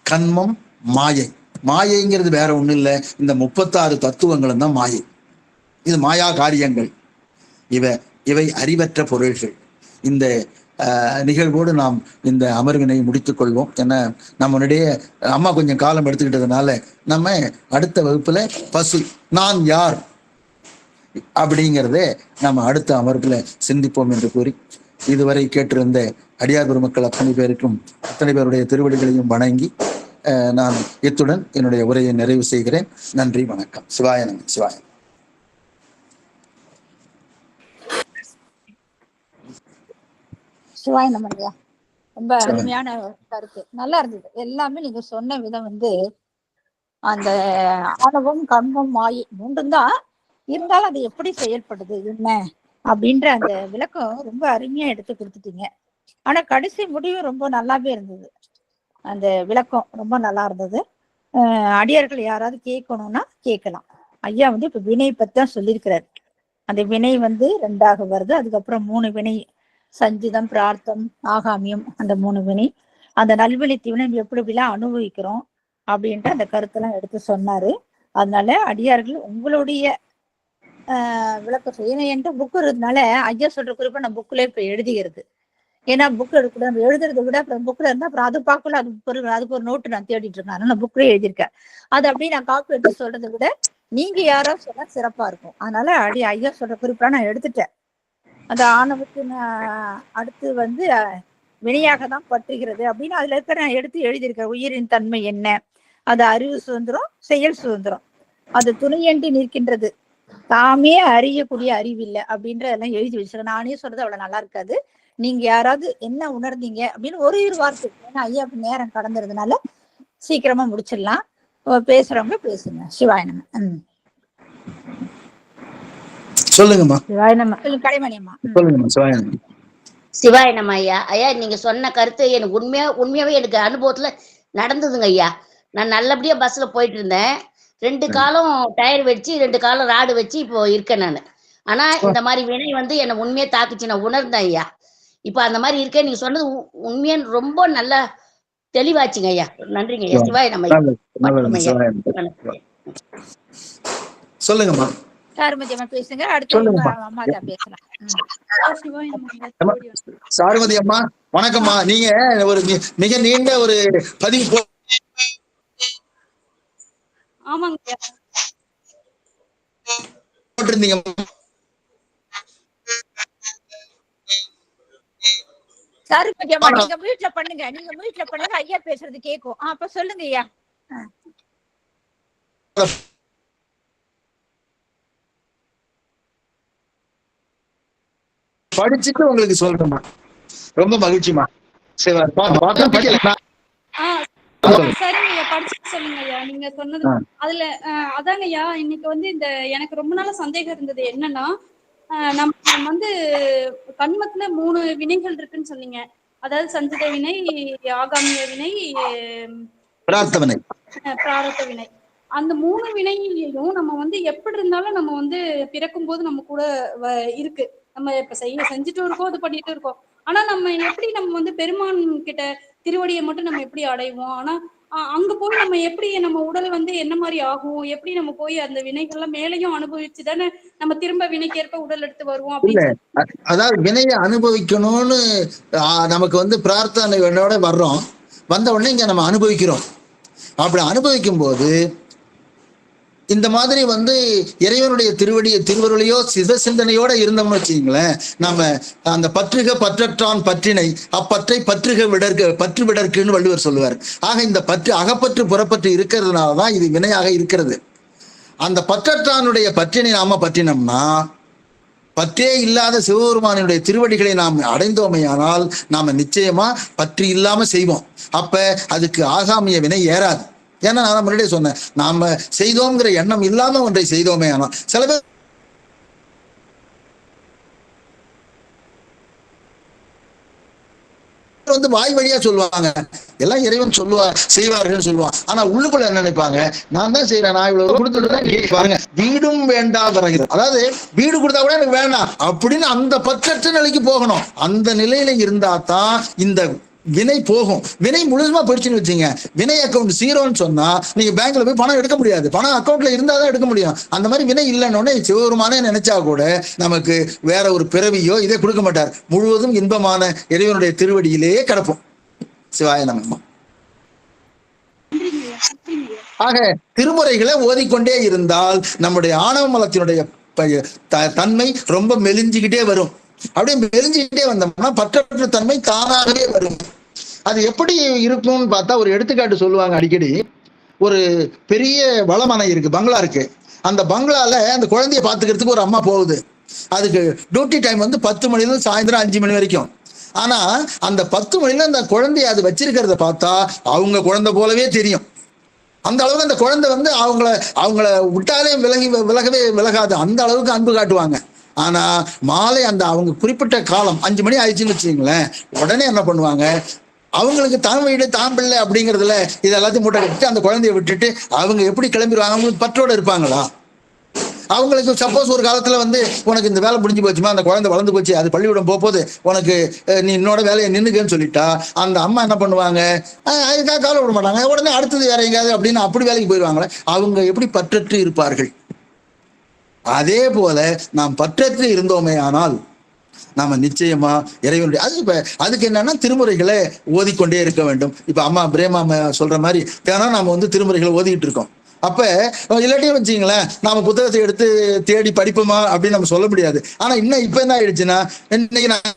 கன்மம், மாயை. மாயைங்கிறது வேற ஒண்ணும் இல்லை, இந்த 36 தத்துவங்களும் தான் மாயை. இது மாயா காரியங்கள். இவை அறிவற்ற பொருள்கள். இந்த நிகழ்வோடு நாம் இந்த அமர்வினை முடித்துக் கொள்வோம். ஏன்னா நம்மளுடைய அம்மா கொஞ்சம் காலம் எடுத்துக்கிட்டதுனால நம்ம அடுத்த வகுப்புல பசு நான் யார் அப்படிங்கிறத நம்ம அடுத்த அமர்வுல சிந்திப்போம் என்று கூறி, இதுவரை கேட்டிருந்த அடியார் பெருமக்கள் அத்தனை பேருடைய திருவடிகளையும் வணங்கி நான் இத்துடன் என்னுடைய உரையை நிறைவு செய்கிறேன். நன்றி, வணக்கம். சிவாய நம. சிவாய. சிவாய நமங்கய்யா. ரொம்ப அருமையான கருத்து, நல்லா இருந்தது. எல்லாமே நீங்க சொன்ன விதம் அந்த ஆணவம், கண்மம், மாயை மூன்றும் தான் இருந்தாலும் அது எப்படி செயல்படுது என்ன அப்படின்ற அந்த விளக்கம் ரொம்ப அருமையா எடுத்து கொடுத்துட்டீங்க. ஆனா கடைசி முடிவு ரொம்ப நல்லாவே இருந்தது. அந்த விளக்கம் ரொம்ப நல்லா இருந்தது. அடியார்கள் யாராவது கேட்கணும்னா கேட்கலாம். ஐயா இப்ப வினை பத்தி தான் சொல்லியிருக்கிறாரு. அந்த வினை 2ஆக வருது. அதுக்கப்புறம் 3 வினை, சஞ்சிதம், பிரார்த்தம், ஆகாமியம், அந்த 3 வினை. அந்த நல்வினை தீவினை எப்படிலாம் அனுபவிக்கிறோம் அப்படின்ட்டு அந்த கருத்தெல்லாம் எடுத்து சொன்னாரு. அதனால அடியார்கள் உங்களுடைய விளக்க செய்யணும். என்கிட்ட புக்கு இருந்ததுனால ஐயா சொல்ற குறிப்பா நான் புக்குல இப்ப எழுதிக்கிறது. ஏன்னா புக் எடுக்கூட நம்ம எழுதுறதை விட அப்புறம் புக்ல இருந்தா அப்புறம் அது பார்க்கல, அதுக்கு ஒரு நோட்டு நான் தேடிட்டு இருக்கேன். அதனால நான் புக்லயே எழுதியிருக்கேன். அது அப்படியே நான் காப்பி எடுத்து சொல்றதை விட நீங்க யாரோ சொன்னா சிறப்பா இருக்கும். அதனால ஐயா சொல்ற குறிப்பா நான் எடுத்துட்டேன். அந்த ஆணவத்தின் அடுத்து வினையாக தான் பற்றுகிறது அப்படின்னு அதுல இருக்க நான் எடுத்து எழுதியிருக்கேன். உயிரின் தன்மை என்ன, அது அறிவு சுதந்திரம், செயல் சுதந்திரம், அது துணையன்றி நிற்கின்றது, தாமே அறியக்கூடிய அறிவில்லை அப்படின்றதெல்லாம் எழுதி வச்சிருக்கேன். நானே சொல்றது அவ்வளவு நல்லா இருக்காது. நீங்க யாராவது என்ன உணர்ந்தீங்க அப்படின்னு ஒரு வார்த்தை, ஏன்னா ஐயா நேரம் கடந்துறதுனால சீக்கிரமா முடிச்சிடலாம். பேசுறவங்க பேசுங்க. சிவாய நம. சொல்லுங்கம்மா. சிவாய நம. கலைமணி அம்மா சொல்லுங்கம்மா. சிவாய நம. சிவாய நம்ம ஐயா. ஐயா நீங்க சொன்ன கருத்து எனக்கு உண்மையாவே எனக்கு அனுபவத்துல நடந்ததுங்க ஐயா. நான் நல்லபடியா பஸ்ல போயிட்டு இருந்தேன். 2 காலம் டயர் வச்சு 2 காலம் ராடு வச்சு இப்போ இருக்கேன் நான். ஆனா இந்த மாதிரி வினை என்னை உண்மையா தாக்குச்சு, நான் உணர்ந்தேன் ஐயா. இப்ப அந்த மாதிரி இருக்கேன். நீங்க சொன்னது உண்மையா ரொம்ப நல்லா தெளிவாச்சுங்க ஐயா. நன்றிங்க ஐயா. சிவாய நம்ம. சொல்லுங்கம்மா. சாருமதி பேசுங்க. அடுத்து அம்மா பேசலாம். சாருமதி அம்மா வணக்கம்மா. நீங்க ஒரு மிக நீண்ட ஒரு பதிவு போட்டிருந்தீங்க. சாருமதி அம்மா நீங்க மியூட்ல பண்ணுங்க. ஐயா பேசுறது கேக்கும். அப்ப சொல்லுங்க ஐயா. படிச்சுட்டு உங்களுக்கு சொல்றேம்மா. ரொம்ப மகிழ்ச்சிமா. சரிங்க, படிச்சுட்டு சொல்லுங்க ஐயா. நீங்க சொன்னது அதுல அதாங்க ஐயா. இன்னைக்கு இந்த எனக்கு ரொம்ப நாள சந்தேகம் இருந்தது. என்னன்னா நம்ம கண்மத்துல 3 வினைகள் இருக்குன்னு சொன்னீங்க. அதாவது சஞ்சித வினை, ஆகாமிய வினை, பிராரத்த வினை. அந்த 3 வினையிலையும் நம்ம எப்படி இருந்தாலும் நம்ம பிறக்கும் போது நம்ம கூட இருக்கு. நம்ம இப்ப செஞ்சுட்டும் இருக்கோம், இது பண்ணிட்டு இருக்கோம். ஆனா நம்ம எப்படி நம்ம பெருமான் கிட்ட திருவடியை மட்டும் நம்ம எப்படி அடைவோம்? ஆனா அங்க போய் நம்ம எப்படி நம்ம உடல் என்ன மாதிரி ஆகும், எப்படி நம்ம போய் அந்த வினைகள்லாம் மேலையும் அனுபவிச்சுதானே நம்ம திரும்ப வினைக்கேற்ப உடல் எடுத்து வருவோம் அப்படின்னு. அதாவது வினையை அனுபவிக்கணும்னு நமக்கு பிரார்த்தனையோட வர்றோம். வந்த உடனே இங்க நம்ம அனுபவிக்கிறோம். அப்படி அனுபவிக்கும் போது இந்த மாதிரி இறைவனுடைய திருவருளையோ சிவ சிந்தனையோட இருந்தோம்னு வச்சுங்களேன், நம்ம அந்த பற்றற்றான் பற்றினை அப்பற்றை பற்று விடற்குன்னு வள்ளுவர் சொல்லுவார். ஆக இந்த பற்று அகப்பற்று புறப்பற்று இருக்கிறதுனாலதான் இது வினையாக இருக்கிறது. அந்த பற்றற்றானுடைய பற்றினை நாம பற்றினோம்னா, பற்றே இல்லாத சிவபெருமானுடைய திருவடிகளை நாம் அடைந்தோமையானால் நாம நிச்சயமா பற்று இல்லாம செய்வோம். அப்ப அதுக்கு ஆகாமிய வினை ஏறாது. ஏன்னா நான் முன்னாடியே சொன்னேன், நாம செய்தோங்கிற எண்ணம் இல்லாம ஒன்றை செய்தோமே. ஆனால் சில பேர் வாய் வழியா சொல்லுவாங்க, எல்லாம் இறைவன் செய்வார்கள் சொல்லுவான். ஆனா உள்ளுக்குள்ள என்ன நினைப்பாங்க, நான் தான் செய்யறேன், நான் இவ்வளவு கொடுத்துட்டு பாருங்க, வீடும் வேண்டாம் வருகிறது. அதாவது வீடு கொடுத்தா கூட எனக்கு வேண்டாம் அப்படின்னு அந்த பற்றற்ற நிலைக்கு போகணும். அந்த நிலையில இருந்தா தான் இந்த வினை போகும். வினை முழுசுமா போயிடுச்சுன்னு வச்சுங்க, வினை அக்கௌண்ட் 0ன்னு சொன்னா நீங்க பேங்க்ல போய் பணம் எடுக்க முடியாது. பணம் அக்கௌண்ட்ல இருந்தாதான் எடுக்க முடியும். அந்த மாதிரி வினை இல்லைன்னொடனே சிவபெருமானே நினைச்சா கூட நமக்கு வேற ஒரு பிறவியோ இதை கொடுக்க மாட்டார். முழுவதும் இன்பமான இறைவனுடைய திருவடியிலேயே கிடப்போம். சிவாய நம. ஆக திருமுறைகளை ஓதிக்கொண்டே இருந்தால் நம்முடைய ஆணவ மலத்தினுடைய தன்மை ரொம்ப மெலிஞ்சுக்கிட்டே வரும். அப்படியே மெலிஞ்சுக்கிட்டே வந்தோம்னா பற்றற்ற தன்மை தானாகவே வரும். அது எப்படி இருக்கும்னு பார்த்தா ஒரு எடுத்துக்காட்டு சொல்லுவாங்க அடிக்கடி. ஒரு பெரிய வளமனை இருக்கு, பங்களா இருக்கு. அந்த பங்களால அந்த குழந்தைய பாத்துக்கிறதுக்கு ஒரு அம்மா போகுது. அதுக்கு டியூட்டி டைம் வந்து 10 மணிலேருந்து சாயந்தரம் 5 மணி வரைக்கும். ஆனா அந்த 10 மணில அந்த குழந்தைய அது வச்சிருக்கிறத பார்த்தா அவங்க குழந்தை போலவே தெரியும். அந்த அளவுக்கு அந்த குழந்தை வந்து அவங்கள விட்டாலே விலகாது. அந்த அளவுக்கு அன்பு காட்டுவாங்க. ஆனா மாலை அந்த அவங்க குறிப்பிட்ட காலம் 5 மணி ஆயிடுச்சுன்னு வச்சுங்களேன், உடனே என்ன பண்ணுவாங்க, அவங்களுக்கு தான் வீடு தான் பிள்ளை அப்படிங்கிறதுல இது எல்லாத்தையும் மூட்டை கட்டிட்டு அந்த குழந்தைய விட்டுட்டு அவங்க எப்படி கிளம்பிடுவாங்க? அவங்களுக்கு பற்றோட இருப்பாங்களா? அவங்களுக்கு சப்போஸ் ஒரு காலத்துல வந்து உனக்கு இந்த வேலை முடிஞ்சு போச்சுமா, அந்த குழந்தை வளர்ந்து போச்சு, அது பள்ளிக்கூடம் போகுது, உனக்கு நீ என்னோட வேலையை நின்னுக்கன்னு சொல்லிட்டா அந்த அம்மா என்ன பண்ணுவாங்க? அதுக்காக காலை விட மாட்டாங்க. உடனே அடுத்தது வேற எங்கேயாவது அப்படின்னு அப்படி வேலைக்கு போயிடுவாங்களே. அவங்க எப்படி பற்றற்று இருப்பார்கள்? அதே போல நாம் பற்றற்று இருந்தோமே ஆனால் நாம நிச்சயமா இறைவனுடைய அதுக்கு என்னன்னா திருமுறைகளை ஓதிக்கொண்டே இருக்க வேண்டும். இப்ப அம்மா பிரேமா சொல்ற மாதிரி தினம் நாம வந்து திருமுறைகளை ஓதிக்கிட்டு இருக்கோம். அப்ப இல்லாட்டியும் வச்சுங்களேன், நாம புத்தகத்தை எடுத்து தேடி படிப்போமா அப்படின்னு நம்ம சொல்ல முடியாது. ஆனா இன்னும் இப்ப என்ன ஆயிடுச்சுன்னா, இன்னைக்கு நான்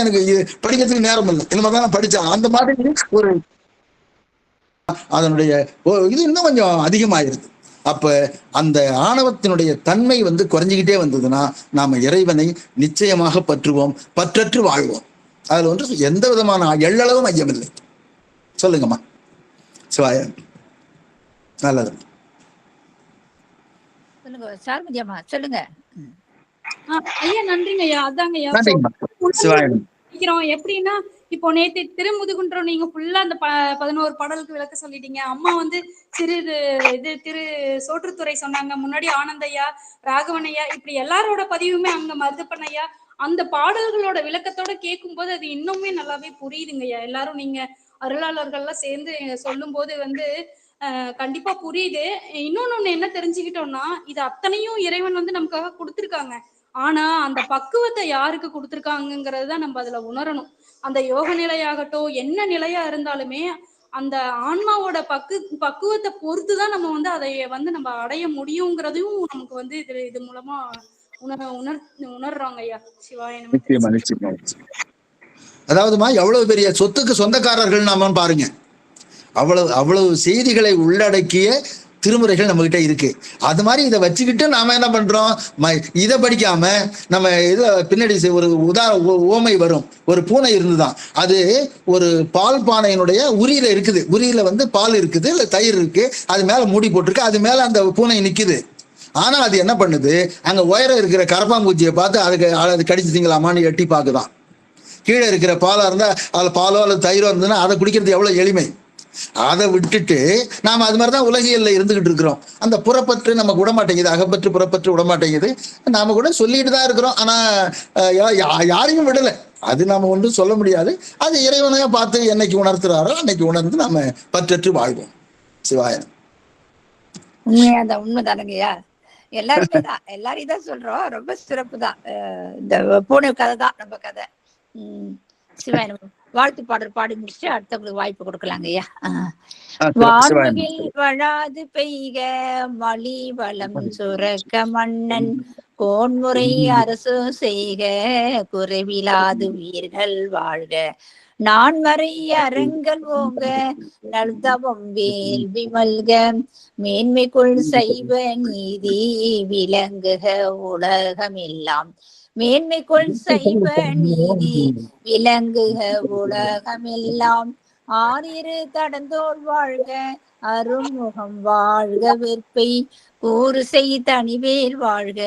எனக்கு படிக்கிறதுக்கு நேரம் இல்லை, இந்த மாதிரிதான் நான் படிச்சேன். அந்த மாதிரி ஒரு அதனுடைய இது இன்னும் கொஞ்சம் அதிகமாயிருது. அப்ப அந்த ஆணவத்தினுடைய தன்மை வந்து குறைஞ்சிக்கிட்டே வந்ததுன்னா நாம இறைவனை நிச்சயமாக பற்றுவோம், பற்றற்று வாழ்வோம். அதுல ஒன்று எந்த விதமான எள்ளளவும் ஐயம் இல்லை. சொல்லுங்கம்மா. சிவாய. நல்லது. சொல்லுங்க சார்மதியம்மா, சொல்லுங்க. ஐயா நன்றிங்க ஐயா. அதாங்க ஐயா எப்படின்னா, இப்போ நேத்து திருமுதுகுன்றம் நீங்க ஃபுல்லா அந்த 11 பாடலுக்கு விளக்க சொல்லிட்டீங்க. அம்மா வந்து திரு சோற்றுத்துறை சொன்னாங்க, முன்னாடி ஆனந்தையா, ராகவனையா, இப்படி எல்லாரோட பதிவுமே அங்க மருதப்பண்ணையா அந்த பாடல்களோட விளக்கத்தோட கேட்கும் போது அது இன்னுமே நல்லாவே புரியுதுங்கய்யா. எல்லாரும் நீங்க அருளாளர்கள்லாம் சேர்ந்து சொல்லும் போது வந்து கண்டிப்பா புரியுது. இன்னொன்னு என்ன தெரிஞ்சுக்கிட்டோம்னா, இது அத்தனையும் இறைவன் வந்து நமக்காக கொடுத்திருக்காங்க. ஆனா அந்த பக்குவத்தை யாருக்கு கொடுத்திருக்காங்கிறது தான் நம்ம அதுல உணரணும். அந்த யோக நிலையாகட்டும், என்ன நிலையா இருந்தாலுமே அந்த ஆன்மாவோட பக்குவத்தை பொறுத்துதான் நம்ம வந்து அதை வந்து நம்ம அடைய முடியுங்கிறதையும் நமக்கு வந்து இது மூலமா உணர்றாங்க ஐயா. சிவாய. அதாவதுமா எவ்வளவு பெரிய சொத்துக்கு சொந்தக்காரர்கள் நாம பாருங்க. அவ்வளவு செய்திகளை உள்ளடக்கிய திருமுறைகள் நம்ம கிட்ட இருக்கு. அது மாதிரி இதை வச்சுக்கிட்டு நாம என்ன பண்றோம், இதை படிக்காம நம்ம இதை பின்னாடி ஒரு ஓமை வரும். ஒரு பூனை இருந்துதான், அது ஒரு பால் பானையினுடைய உரியில இருக்குது. உரியில வந்து பால் இருக்குது, இல்ல தயிர் இருக்கு, அது மேல மூடி போட்டிருக்கு, அது மேல அந்த பூனை நிக்குது. ஆனா அது என்ன பண்ணுது, அங்க உயரம் இருக்கிற கரப்பாம்பூச்சியை பார்த்து அது கடிச்சு திங்கலாமான்னு எட்டி பார்க்குதான். கீழே இருக்கிற பாலா இருந்தா அதுல பாலோ அல்லது தயிரோ இருந்ததுன்னா அதை குடிக்கிறது எவ்வளவு எளிமை. அதை விட்டுட்டு நாம அது மாதிரிதான் உலகியல்ல இருந்துகிட்டு இருக்கிறோம். அந்த புறப்பற்று நமக்கு விடமாட்டேங்குது, அகப்பற்று புறப்பற்று விடமாட்டேங்குது. நாம கூட சொல்லிட்டு தான் இருக்கிறோம், ஆனா யாரையும் விடலை. அது நாம ஒன்றும் சொல்ல முடியாது. அது இறைவனையா பார்த்து என்னைக்கு உணர்த்துறாரோ அன்னைக்கு உணர்ந்து நாம பற்றற்று வாழ்வோம். சிவாயனம். உண்மைதானுங்கய்யா. எல்லாருமே தான், எல்லாரையும் தான் சொல்றோம். ரொம்ப சிறப்பு தான் இந்த பூனை கதை தான் நம்ம கதை. சிவாயனம். வாழ்த்து பாடல் பாடி முடிச்சு அடுத்தவங்களுக்கு வாய்ப்பு கொடுக்கலாங்க ஐயா. வான்முகில் வழாது பெய்க மலி வளம் சுரக்க மன்னன் கோன்முறை அரசு செய்க குறைவிலாது உயிர்கள் வாழ்க நான்மறை அரங்கல் ஓங்க நல்தவம் வேள்வி மல்க மேன்மைக்குள் சைவ நீதி விளங்குக உலகமெல்லாம் மேன்மைக்குள் சைவ நீதி விளங்குக உலகமெல்லாம் ஆறிரு தடந்தோர் வாழ்க அருமுகம் வாழ்க வெற்பை கூறு செய் தனிவேல் வாழ்க,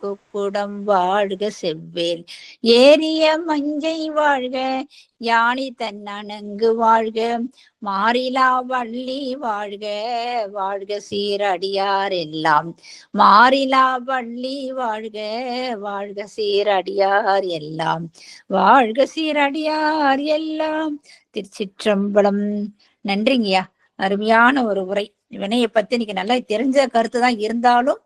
குக்குடம் வாழ்க செவ்வேல், ஏரிய மஞ்சை வாழ்க, யானி தன்னணங்கு வாழ்க, மாறிலா வள்ளி வாழ்க, வாழ்க சீரடியார் எல்லாம், மாறிலா வள்ளி வாழ்க, வாழ்க சீரடியார் எல்லாம், வாழ்க சீரடியார் எல்லாம். திருச்சிற்றம்பலம். நன்றிங்கய்யா, அருமையான ஒரு உரை. வினையை பத்தி இன்னைக்கு நல்லா தெரிஞ்ச கருத்து தான் இருந்தாலும்